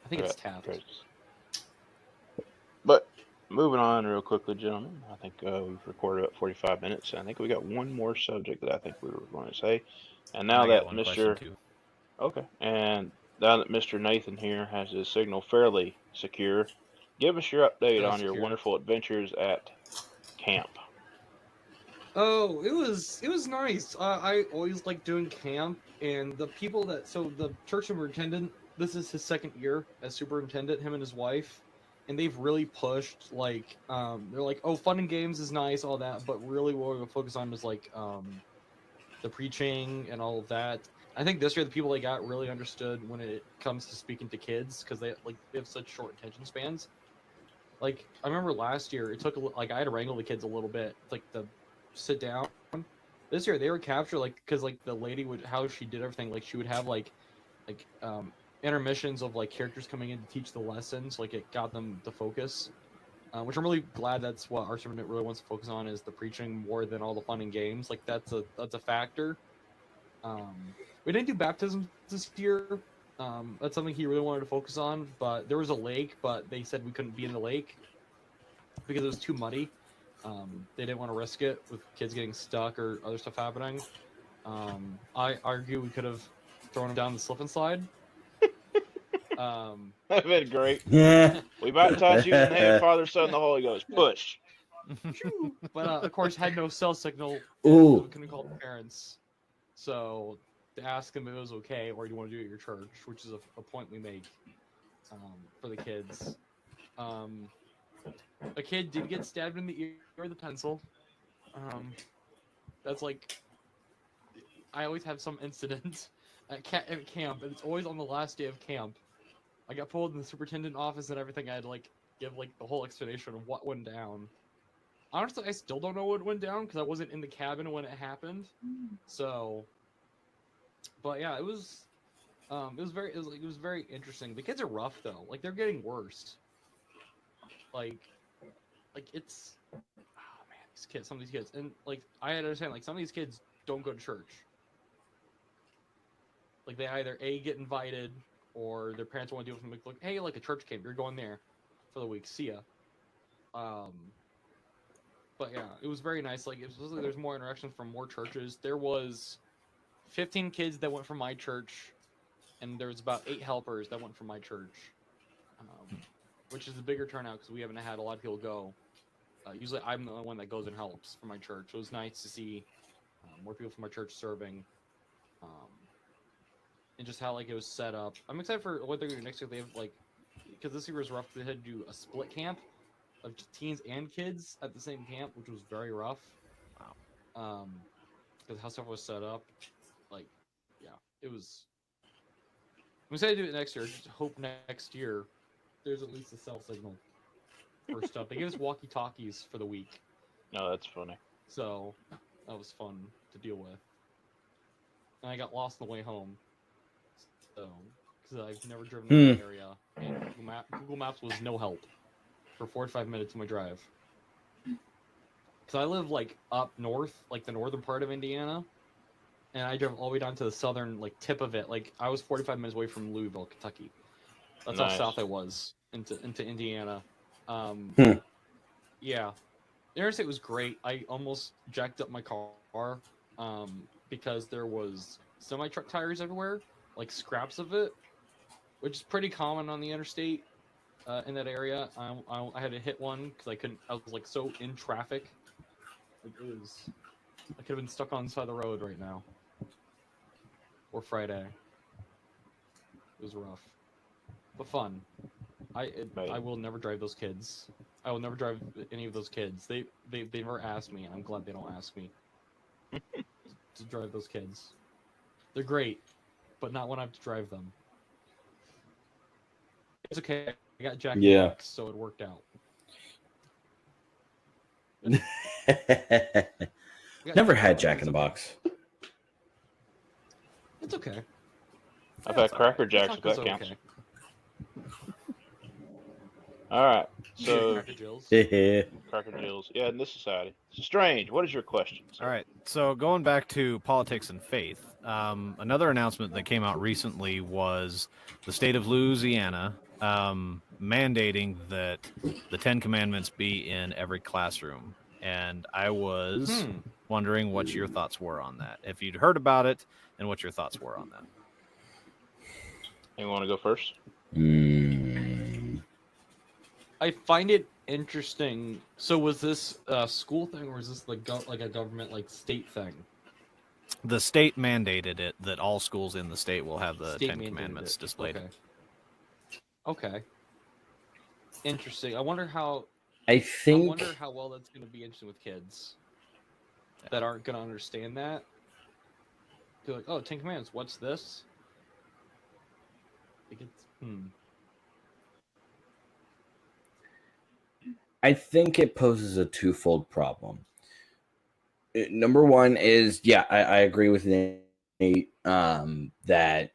I think it's
Forgot-
Taft.
forgot. But moving on real quickly, gentlemen. I think we've recorded about 45 minutes. I think we got one more subject that I think we were going to say. And now
I got
that
one question
Mr.
too.
Okay, and now that Mr. Nathan here has his signal fairly secure, give us your update on your
Secure.
wonderful adventures at camp.
Oh, it was nice. I always liked doing camp, and the people that the church superintendent. This is his second year as superintendent. Him and his wife, and they've really pushed. Like, they're like, oh, fun and games is nice, all that, but really what we're gonna focus on is like the preaching and all of that. I think this year the people they got really understood when it comes to speaking to kids because they have such short attention spans. Like I remember last year, it took like I had to wrangle the kids a little bit, like the sit down. This year they were captured like because like the lady would how she did everything like she would have like intermissions of like characters coming in to teach the lessons like it got them to focus, which I'm really glad that's what our superintendent really wants to focus on is the preaching more than all the fun and games. Like that's a factor. We didn't do baptisms this year. That's something he really wanted to focus on, but there was a lake, but they said we couldn't be in the lake because it was too muddy. They didn't want to risk it with kids getting stuck or other stuff happening. I argue we could have thrown them down the slip and slide.
That'd been great.
Yeah.
We baptize you in the name of the Father, Son, and the Holy Ghost. Push.
But of course had no cell signal.
Ooh.
We couldn't call the parents. So to ask them if it was okay or do you want to do it at your church, which is a point we make for the kids. A kid did get stabbed in the ear with a pencil. That's like I always have some incident at camp, and it's always on the last day of camp. I got pulled in the superintendent office and everything. I had to like give like the whole explanation of what went down. Honestly, I still don't know what went down because I wasn't in the cabin when it happened. So, but yeah, it was very interesting. The kids are rough though. Like they're getting worse. Like it's oh man, some of these kids, and like I understand like some of these kids don't go to church. Like they either get invited or their parents want to do something like hey, like a church camp, you're going there for the week. See ya. But yeah, it was very nice. Like there's more interaction from more churches. There was 15 kids that went from my church, and there was about 8 helpers that went from my church, which is a bigger turnout because we haven't had a lot of people go. Usually I'm the only one that goes and helps for my church. It was nice to see more people from my church serving, and just how like it was set up. I'm excited for what they're going to do next year. They have like because this year was rough. They had to do a split camp of teens and kids at the same camp, which was very rough. Wow. Because how stuff was set up, like, yeah, it was. I'm excited to do it next year. Just hope next year there's at least a cell signal for stuff. They gave us walkie-talkies for the week.
No, that's funny.
So that was fun to deal with. And I got lost on the way home. So because I've never driven in that area, and Google Maps was no help for 45 minutes of my drive. Because I live like up north, like the northern part of Indiana, and I drove all the way down to the southern like tip of it. Like I was 45 minutes away from Louisville, Kentucky. That's
Nice.
how south I was into Indiana. Yeah, the interstate was great. I almost jacked up my car because there was semi-truck tires everywhere, like scraps of it, which is pretty common on the interstate in that area. I had to hit one because I couldn't. I was like so in traffic. Like, it was. I could have been stuck on the side of the road right now. Or Friday. It was rough, but fun. I will never drive those kids. I will never drive any of those kids. They never asked me, and I'm glad they don't ask me to drive those kids. They're great, but not when I have to drive them. It's okay. I got Jack in the
Yeah.
Box, so it worked out.
Never had Jack in the Box.
It's okay.
I've had Cracker Jacks if that
Tacos are
counts.
okay.
All right.
Yeah,
So
Cracker Jills.
Cracker Jills. Yeah, in this society. So Strange. What is your question, sir?
All right. So going back to politics and faith, another announcement that came out recently was the state of Louisiana mandating that the Ten Commandments be in every classroom. And I was wondering what your thoughts were on that. If you'd heard about it, and what your thoughts were on that.
You want to go first?
I find it interesting. So was this a school thing, or is this like a government, like state thing?
The state mandated it that all schools in the state will have the
State
Ten
mandated
Commandments
it.
displayed.
Okay. Interesting. I wonder how
I think
well that's going to be interesting with kids that aren't going to understand that. Be like, oh, Ten Commandments. What's this? Like
I think it poses a twofold problem. Number one is, yeah, I agree with Nate that,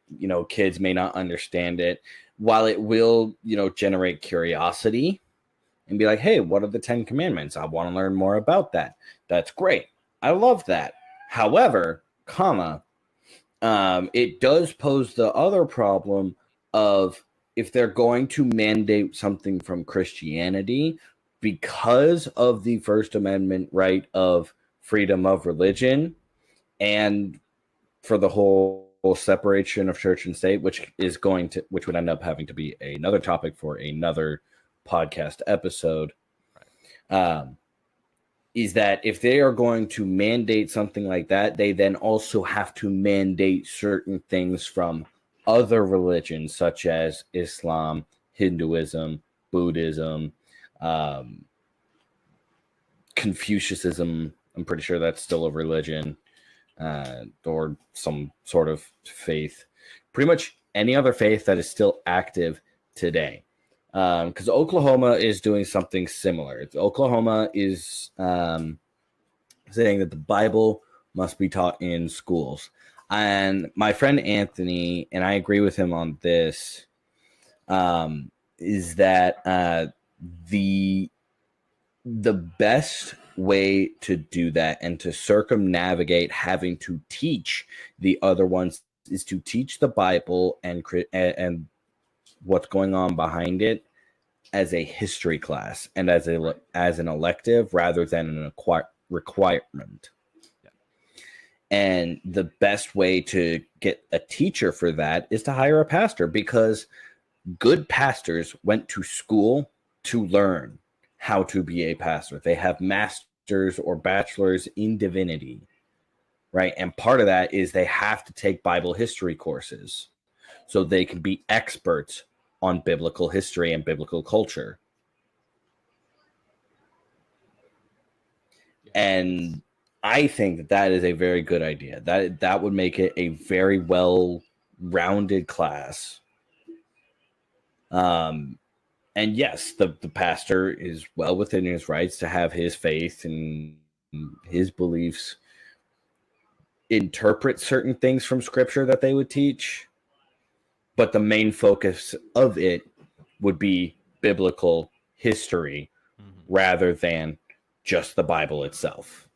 kids may not understand it. While it will, generate curiosity and be like, hey, what are the 10 Commandments? I want to learn more about that. That's great. I love that. However, it does pose the other problem of if they're going to mandate something from Christianity because of the First Amendment right of freedom of religion and for the whole separation of church and state, which would end up having to be another topic for another podcast episode. Right. Is that if they are going to mandate something like that, they then also have to mandate certain things from other religions such as Islam, Hinduism, Buddhism, Confucianism. I'm pretty sure that's still a religion, or some sort of faith. Pretty much any other faith that is still active today. Because Oklahoma is doing something similar. Oklahoma is saying that the Bible must be taught in schools. And my friend Anthony, and I agree with him on this, is that the best way to do that and to circumnavigate having to teach the other ones is to teach the Bible and what's going on behind it as a history class and as an elective rather than an requirement. Yeah. And the best way to get a teacher for that is to hire a pastor, because good pastors went to school to learn how to be a pastor. They have masters or bachelors in divinity, right? And part of that is they have to take Bible history courses so they can be experts on biblical history and biblical culture. And I think that is a very good idea. That would make it a very well-rounded class. And yes, the pastor is well within his rights to have his faith and his beliefs interpret certain things from scripture that they would teach. But the main focus of it would be biblical history rather than just the Bible itself.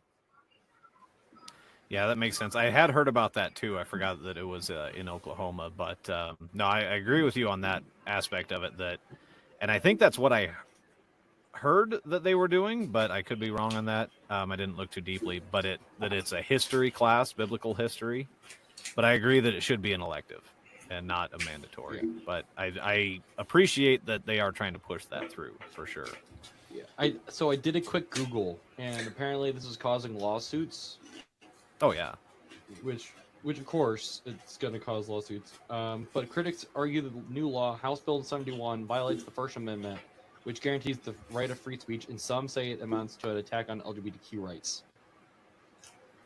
Yeah, that makes sense. I had heard about that too. I forgot that it was in Oklahoma, but no, I agree with you on that aspect of it. And I think that's what I heard that they were doing, but I could be wrong on that. I didn't look too deeply, but it's a history class, biblical history. But I agree that it should be an elective and not a mandatory. Yeah. But I appreciate that they are trying to push that through for sure.
Yeah. I did a quick Google, and apparently this is causing lawsuits.
Oh yeah.
Which of course it's going to cause lawsuits. But critics argue the new law, House Bill 71, violates the First Amendment which guarantees the right of free speech, and some say it amounts to an attack on LGBTQ rights.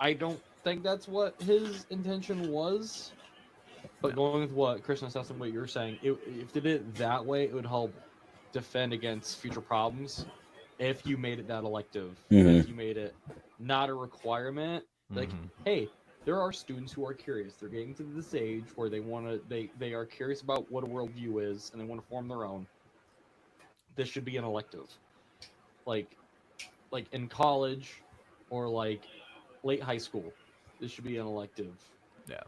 I don't think that's what his intention was, but going with what Christian assessment, what you're saying, if they did it that way, it would help defend against future problems. If you made it that elective, if you made it not a requirement, like, hey, there are students who are curious. They're getting to this age where they are curious about what a worldview is, and they want to form their own. This should be an elective, like in college, or like late high school. This should be an elective.
Yeah.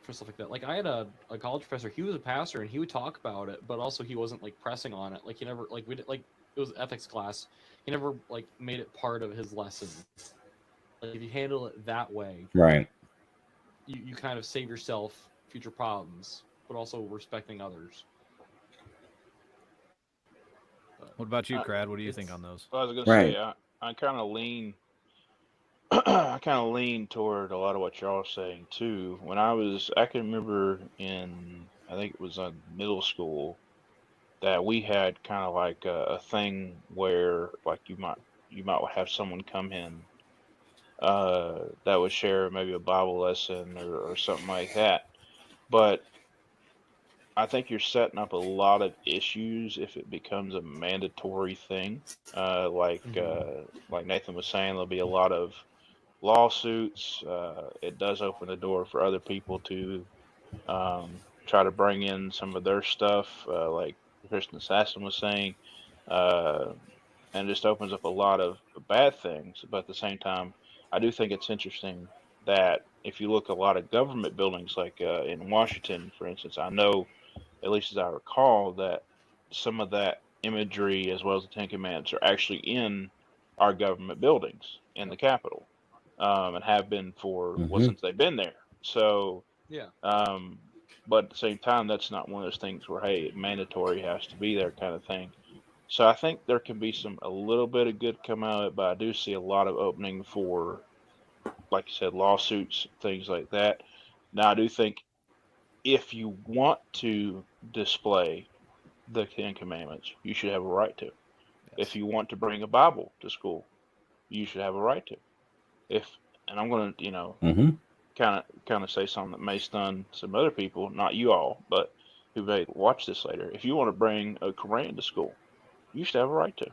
For stuff like that. Like I had a college professor. He was a pastor, and he would talk about it, but also he wasn't like pressing on it. Like he never like we did, like it was ethics class. He never like made it part of his lesson. Like if you handle it that way,
right,
you kind of save yourself future problems, but also respecting others.
What about you, Crad? What do you think on those?
I was gonna say I kind of lean. I kind of lean toward a lot of what y'all are saying too. When I can remember I think it was in middle school, that we had kind of like a thing where like you might have someone come in that would share maybe a Bible lesson or something like that. But I think you're setting up a lot of issues if it becomes a mandatory thing. Like Nathan was saying, there'll be a lot of lawsuits. It does open the door for other people to try to bring in some of their stuff, like Christian Assassin was saying, and just opens up a lot of bad things. But at the same time, I do think it's interesting that if you look at a lot of government buildings, like in Washington, for instance, I know, at least as I recall, that some of that imagery as well as the Ten Commandments are actually in our government buildings in the Capitol, and have been for since they've been there. So
yeah.
But at the same time, that's not one of those things where, hey, mandatory has to be there kind of thing. So I think there can be a little bit of good come out of it, but I do see a lot of opening for, like you said, lawsuits, things like that. Now, I do think if you want to display the Ten Commandments, you should have a right to. Yes. If you want to bring a Bible to school, you should have a right to. And I'm going to, kind of say something that may stun some other people, not you all, but who may watch this later. If you want to bring a Quran to school, you should have a right to.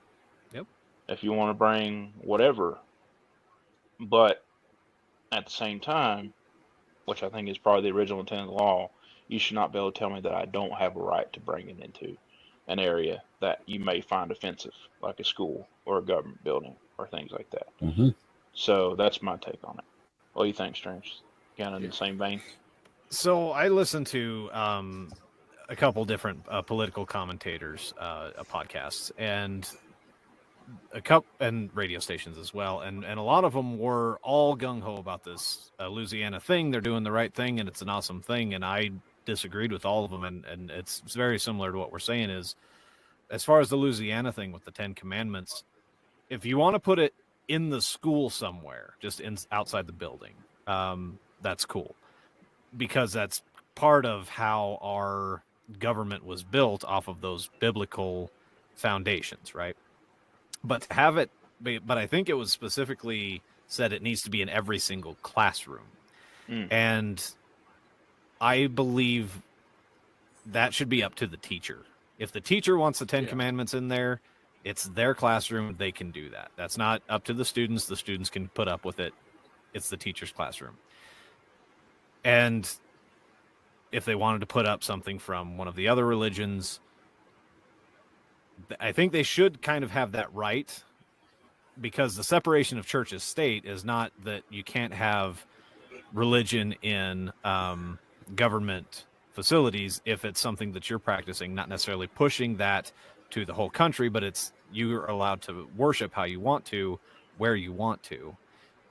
Yep.
If you want to bring whatever, but at the same time, which I think is probably the original intent of the law, you should not be able to tell me that I don't have a right to bring it into an area that you may find offensive, like a school or a government building or things like that. So that's my take on it. What do you think, Strange? Kind of in the same vein.
So I listened to a couple different political commentators, podcasts, and and radio stations as well, and a lot of them were all gung ho about this Louisiana thing. They're doing the right thing, and it's an awesome thing. And I disagreed with all of them, and it's very similar to what we're saying. Is as far as the Louisiana thing with the Ten Commandments, if you want to put it in the school somewhere, just outside the building, that's cool, because that's part of how our government was built, off of those biblical foundations, right? But to have it, but I think it was specifically said it needs to be in every single classroom. And I believe that should be up to the teacher. If the teacher wants the Ten Commandments in there, it's their classroom. They can do that. That's not up to the students. The students can put up with it. It's the teacher's classroom. And if they wanted to put up something from one of the other religions, I think they should kind of have that right, because the separation of church and state is not that you can't have religion in government facilities if it's something that you're practicing, not necessarily pushing that to the whole country, but it's you're allowed to worship how you want to, where you want to.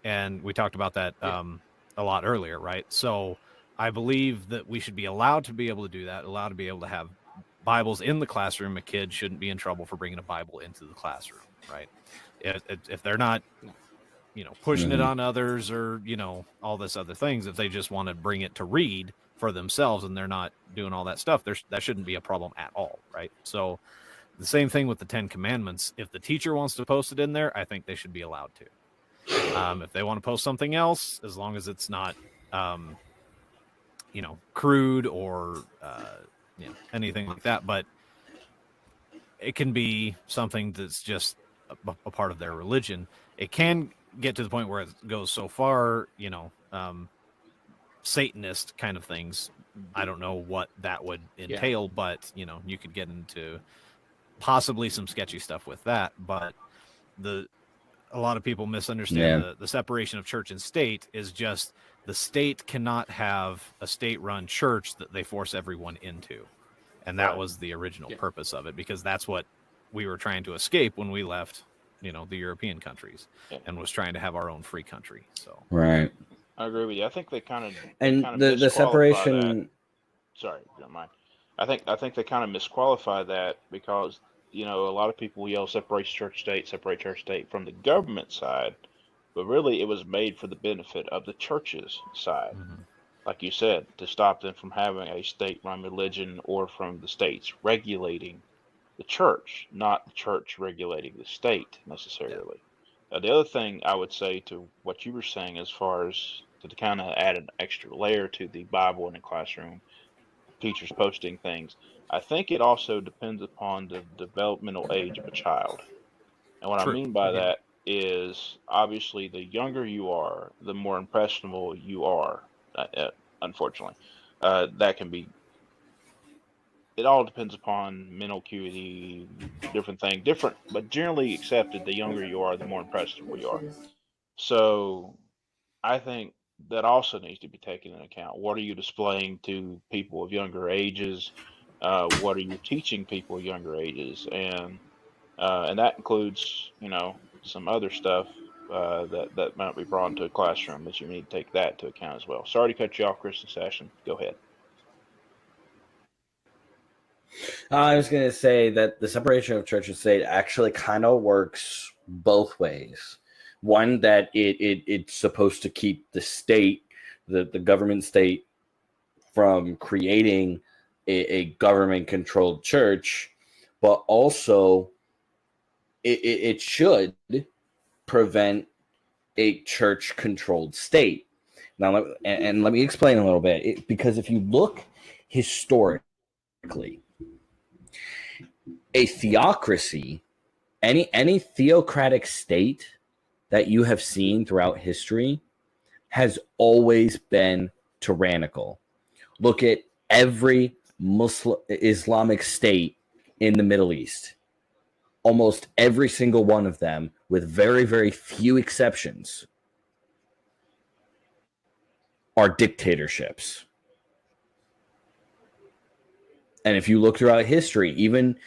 And we talked about that a lot earlier, right? So I believe that we should be allowed to be able to do that, allowed to be able to have Bibles in the classroom. A kid shouldn't be in trouble for bringing a Bible into the classroom, right? If they're not, pushing it on others or, all this other things, if they just want to bring it to read for themselves and they're not doing all that stuff, that shouldn't be a problem at all, right? So The same thing with the 10 Commandments. If the teacher wants to post it in there, I think they should be allowed to. If they want to post something else, as long as it's not, crude or anything like that, but it can be something that's just a part of their religion. It can get to the point where it goes so far, Satanist kind of things. I don't know what that would entail, but you could get into possibly some sketchy stuff with that. But a lot of people misunderstand the separation of church and state is just the state cannot have a state-run church that they force everyone into. And that was the original purpose of it, because that's what we were trying to escape when we left, the European countries and was trying to have our own free country. So
right.
I agree with you. I think they kind of
the separation.
That. Sorry, if you don't mind. I think they kind of misqualify that because a lot of people yell separate church state from the government side, but really it was made for the benefit of the church's side. Mm-hmm. Like you said, to stop them from having a state-run religion or from the states regulating the church, not the church regulating the state necessarily. Yeah. The other thing I would say to what you were saying, as far as to kind of add an extra layer to the Bible in the classroom, teachers posting things, I think it also depends upon the developmental age of a child. And what I mean by that is, obviously, the younger you are, the more impressionable you are. Unfortunately, that can be. It all depends upon mental acuity, different, but generally accepted. The younger you are, the more impressionable you are. So, I think that also needs to be taken into account. What are you displaying to people of younger ages? What are you teaching people of younger ages? And that includes, some other stuff that might be brought into a classroom, but you need to take that into account as well. Sorry to cut you off, Kristen Session. Go ahead.
I was going to say that the separation of church and state actually kind of works both ways. One, that it's supposed to keep the state, the government state, from creating a government-controlled church, but also it should prevent a church-controlled state. Now, let me explain a little bit. Because if you look historically, a theocracy, any theocratic state that you have seen throughout history has always been tyrannical. Look at every Islamic state in the Middle East. Almost every single one of them, with very, very few exceptions, are dictatorships. And if you look throughout history, even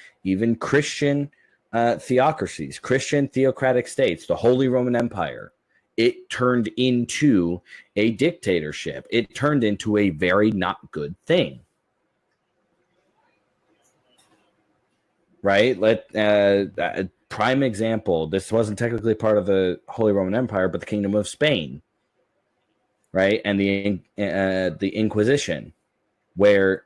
Christian theocracies, Christian theocratic states, the Holy Roman Empire, it turned into a dictatorship. It turned into a very not good thing. Right? Prime example, this wasn't technically part of the Holy Roman Empire, but the Kingdom of Spain, right? And the Inquisition, where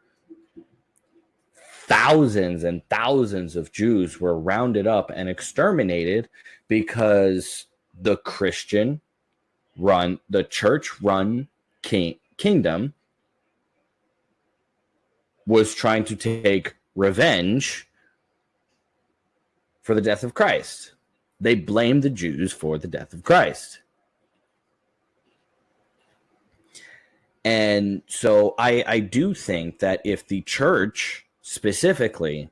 thousands and thousands of Jews were rounded up and exterminated because the church-run kingdom was trying to take revenge for the death of Christ. They blamed the Jews for the death of Christ. And so I do think that if the church specifically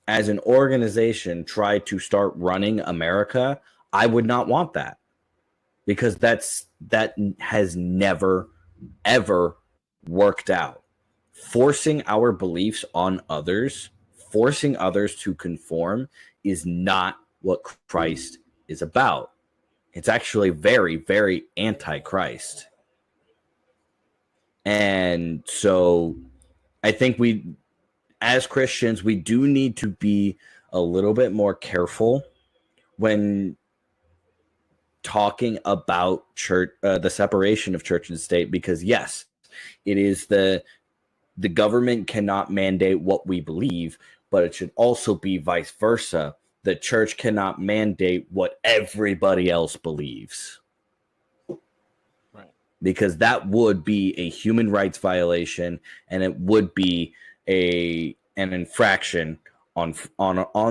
as an organization tried to start running America, I would not want that, because that has never, ever worked out. Forcing our beliefs on others, forcing others to conform, is not what Christ is about. It's actually very, very anti-Christ. And so I think as Christians, we do need to be a little bit more careful when talking about church, the separation of church and state, because yes, it is the government cannot mandate what we believe, but it should also be vice versa. The church cannot mandate what everybody else believes.
Right.
Because that would be a human rights violation, and it would be an infraction on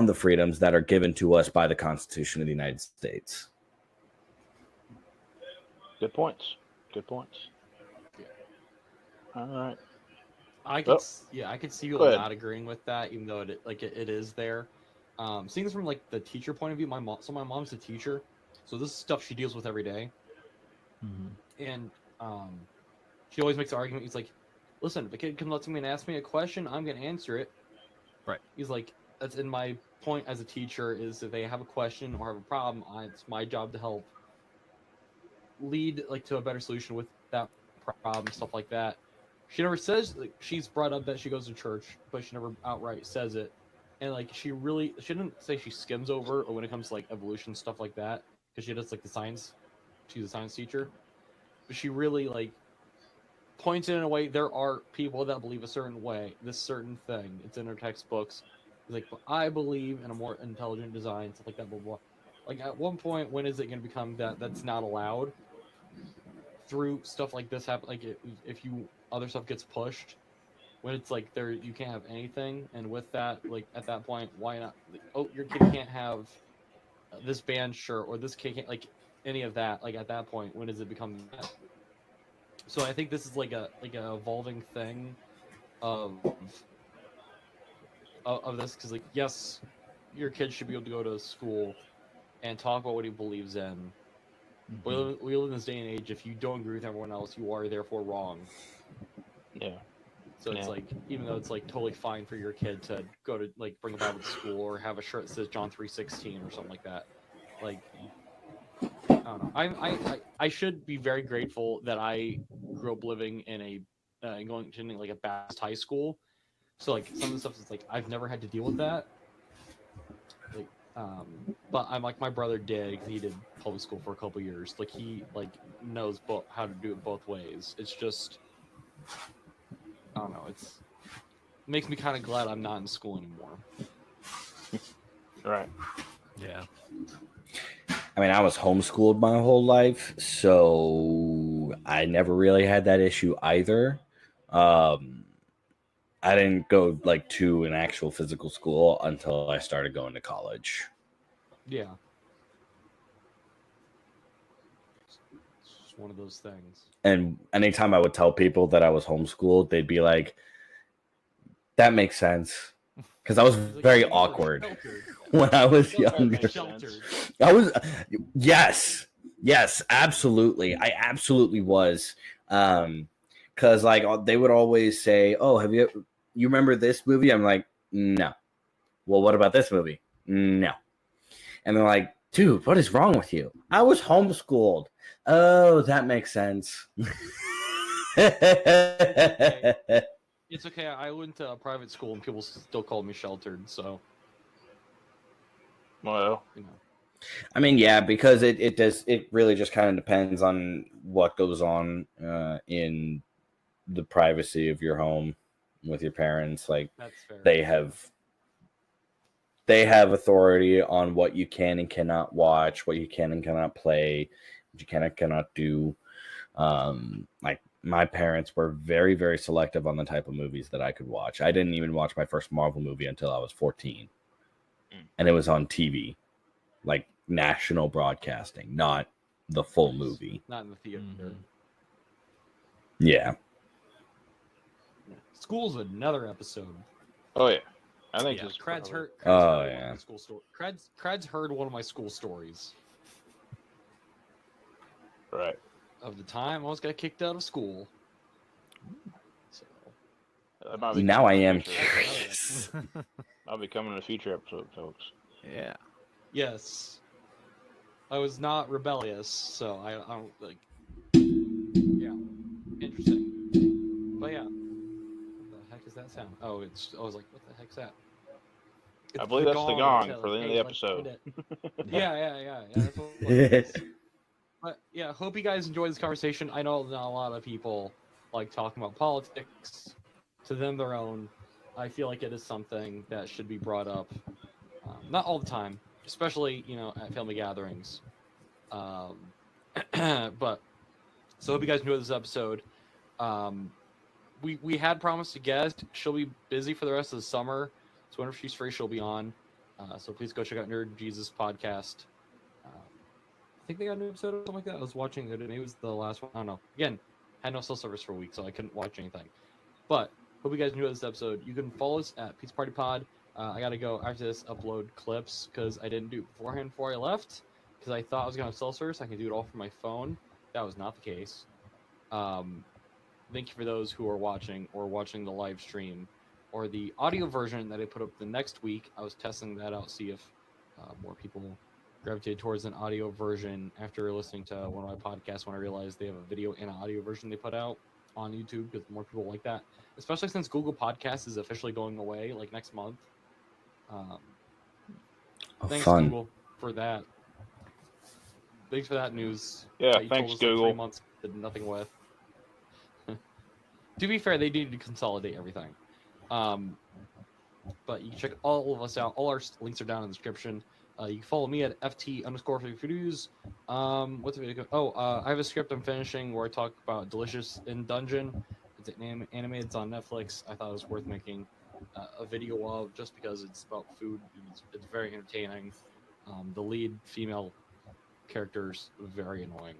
the freedoms that are given to us by the Constitution of the United States.
Good points. Good points.
Yeah.
All right.
I
Well,
could see you
go ahead.
not agreeing with that, even though it is there. Seeing this from like the teacher point of view, my mom's a teacher, so this is stuff she deals with every day, and she always makes the argument. He's like, "Listen, if a kid comes up to me and asks me a question, I'm gonna answer it."
Right.
He's like, "That's in my point as a teacher is if they have a question or have a problem, it's my job to help lead like to a better solution with that problem, stuff like that." She never says like she's brought up that she goes to church, but she never outright says it. And like she didn't say she skims over or when it comes to like evolution stuff like that because she does like the science. She's a science teacher, but she really like points it in a way. There are people that believe a certain way, this certain thing. It's in her textbooks. It's like, but I believe in a more intelligent design, stuff like that. Blah blah. Like at one point, when is it going to become that's not allowed? Through stuff like this happen, like if other stuff gets pushed, when it's like there you can't have anything, and with that, like at that point, why not? Like, oh, your kid can't have this band shirt, or this kid can't like any of that. Like at that point, when does it become that? So I think this is like an evolving thing of this because like yes, your kid should be able to go to school and talk about what he believes in. We live in this day and age. If you don't agree with everyone else, you are therefore wrong.
Yeah.
So it's like, even though it's like totally fine for your kid to go to like bring a Bible to school or have a shirt that says John 3:16 or something like that, like I don't know. I should be very grateful that I grew up living in going to like a Baptist high school. So like some of the stuff is like I've never had to deal with that. Like but I'm like my brother did. He did public school for a couple years. Like he like knows how to do it both ways. It's just I don't know. It makes me kind of glad I'm not in school anymore.
Right.
Yeah.
I mean, I was homeschooled my whole life, so I never really had that issue either. I didn't go like to an actual physical school until I started going to college.
Yeah. It's just one of those things.
And anytime I would tell people that I was homeschooled, they'd be like, that makes sense. Because I was very awkward when I was younger. I was, yes, absolutely. I absolutely was. Because like they would always say, "Oh, you remember this movie?" I'm like, "No." Well, what about this movie? No. And they're like, "Dude, what is wrong with you?" I was homeschooled. Oh, that makes sense.
It's okay. I went to a private school and people still called me sheltered. So,
Well,
you know.
I mean, yeah, because it really just kind of depends on what goes on in the privacy of your home with your parents. Like
That's fair.
they have authority on what you can and cannot watch, what you can and cannot play, what you can and cannot do. Like my parents were very, very selective on the type of movies that I could watch. I didn't even watch my first Marvel movie until I was 14. And it was on TV, like national broadcasting, not the full movie.
Not in the theater.
Yeah.
School's another episode.
oh yeah, I think
Yeah,
this
Crad's
probably-
heard. Crad's
Oh,
heard
yeah.
one of my school stories. Crad's heard one of my school stories
Right.
of the time I almost got kicked out of school. So
That might be
Now I
coming in
am
a future
curious.
episode. I'll be coming in a future episode, folks.
Yeah.
yes, I was not rebellious, so I don't like. Yeah, interesting. But yeah, what the heck is that sound? Oh, I was like, what the heck's that?
I
It's
believe that's the gong
telling
for the
me,
end of the
hey, like,
episode.
end it. Yeah. That's what it is. But yeah, hope you guys enjoy this conversation. I know not a lot of people like talking about politics. To them, their own. I feel like it is something that should be brought up, not all the time, especially at family gatherings. But so hope you guys enjoyed this episode. We had promised a guest. She'll be busy for the rest of the summer, so whenever she's free, she'll be on. So please go check out Nerd Jesus podcast. I think they got a new episode or something like that. I was watching it. Maybe it was the last one. I don't know. Again, had no cell service for a week, so I couldn't watch anything. But hope you guys enjoyed this episode. You can follow us at Pizza Party Pod. I gotta go after this upload clips because I didn't do it beforehand before I left because I thought I was gonna have cell service. I can do it all from my phone. That was not the case. Thank you for those who are watching or watching the live stream or the audio version that I put up the next week. I was testing that out, see if more people gravitated towards an audio version after listening to one of my podcasts when I realized they have a video and an audio version they put out on YouTube because more people like that, especially since Google Podcasts is officially going away like next month. Thanks,
fun.
Google, for that. Thanks for that news.
Yeah,
that you
thanks,
told us
Google.
Like 3 months did nothing with. To be fair, they need to consolidate everything. But you can check all of us out. All our links are down in the description. You can follow me at ft_videos. What's the video? I have a script I'm finishing where I talk about Delicious in Dungeon. It's an animated. It's on Netflix. I thought it was worth making a video of just because it's about food. It's very entertaining. The lead female character's very annoying.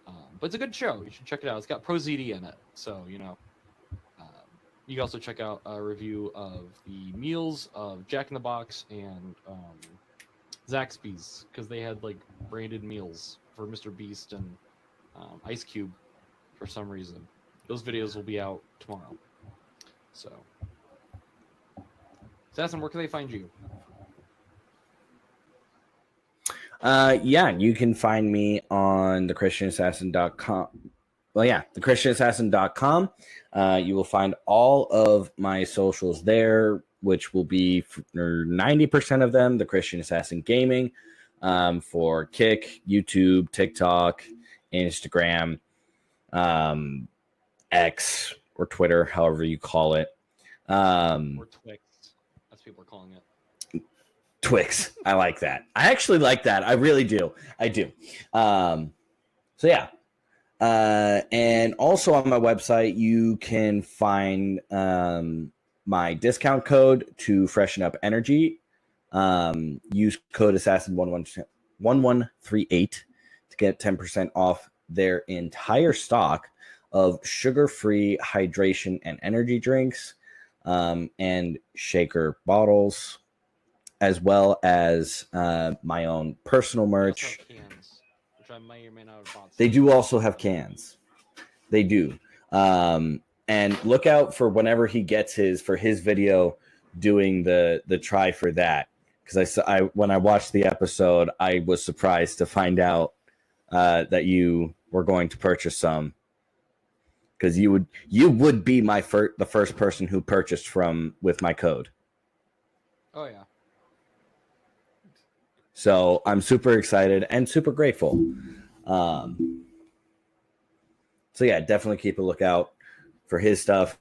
But it's a good show. You should check it out. It's got ProZD in it. So, you can also check out a review of the meals of Jack in the Box and Zaxby's because they had like branded meals for Mr. Beast and Ice Cube for some reason. Those videos will be out tomorrow. So, Assassin, where can they find you?
Yeah, you can find me on thechristianassassin.com. Well, yeah, thechristianassassin.com. You will find all of my socials there, which will be for 90% of them, The Christian Assassin Gaming, for Kick, YouTube, TikTok, Instagram, X, or Twitter, however you call it.
Or Twix, as people are calling it.
Twix. I like that. I actually like that. I really do. I do. So yeah. And also on my website, you can find my discount code to freshen up energy. Use code assassin1138 to get 10% off their entire stock of sugar-free hydration and energy drinks, and shaker bottles, as well as my own personal merch.
Cans, which I may or may not have bought.
They do also have cans. They do. And look out for whenever he gets his video doing the try for that. Because when I watched the episode, I was surprised to find out that you were going to purchase some. Because you would be the first person who purchased with my code.
Oh yeah.
So I'm super excited and super grateful. So yeah, definitely keep a lookout for his stuff.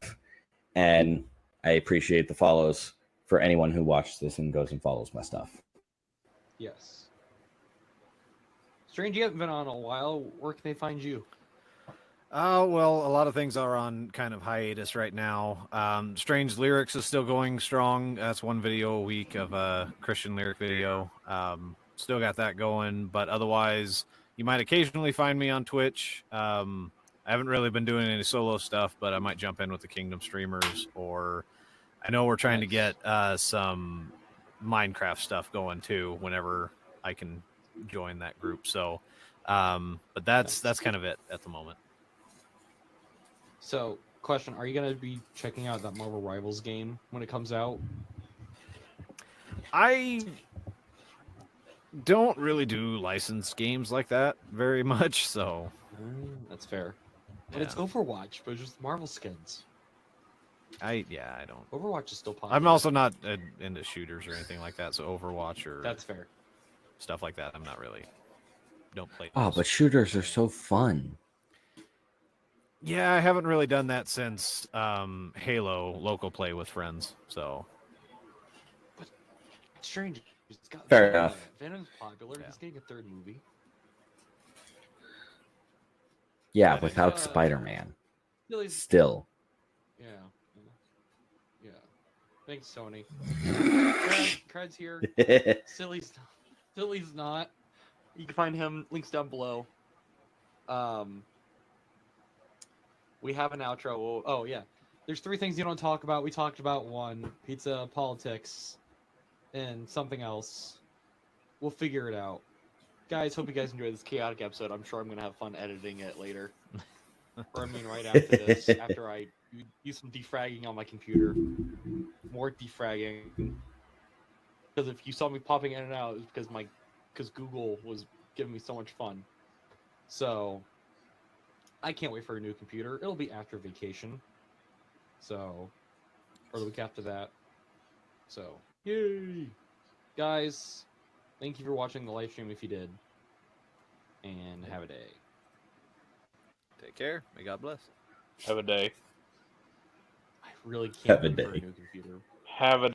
And I appreciate the follows for anyone who watches this and goes and follows my stuff.
Yes. Strange, you haven't been on a while. Where can they find you?
Well, a lot of things are on kind of hiatus right now. Strange Lyrics is still going strong. That's one video a week of a Christian lyric video. Still got that going, but otherwise, you might occasionally find me on Twitch. I haven't really been doing any solo stuff, but I might jump in with the Kingdom streamers, or I know we're trying to get some Minecraft stuff going too whenever I can join that group. So, but that's kind of it at the moment.
So, question, are you going to be checking out that Marvel Rivals game when it comes out?
I don't really do licensed games like that very much, so...
That's fair.
Yeah.
And it's Overwatch, but just Marvel skins.
I don't...
Overwatch is still popular.
I'm also not into shooters or anything like that, so Overwatch or...
That's fair.
Stuff like that, I'm not really... Don't play
Oh,
those.
but shooters are so fun.
Yeah, I haven't really done that since Halo local play with friends. So
Strange. He's got
Fair
Venom in
enough.
it. Venom's popular.
Yeah.
He's getting a third movie.
Yeah,
But
without
uh,
Spider-Man.
Silly's,
Still.
yeah. Yeah. Thanks, Sony. Crad's here. Silly's not. You can find him. Links down below. We have an outro. Oh yeah. There's 3 things you don't talk about. We talked about 1: pizza, politics, and something else. We'll figure it out. Guys, hope you guys enjoyed this chaotic episode. I'm sure I'm gonna have fun editing it later. Or I mean right after this, after I do some defragging on my computer. More defragging. Because if you saw me popping in and out, it was because Google was giving me so much fun. So I can't wait for a new computer. It'll be after vacation. So, or the week after that. So, yay! Guys, thank you for watching the live stream if you did. And have a day.
take care. May God bless.
Have a day.
I really can't
Have a
wait for a
day.
new computer.
Have a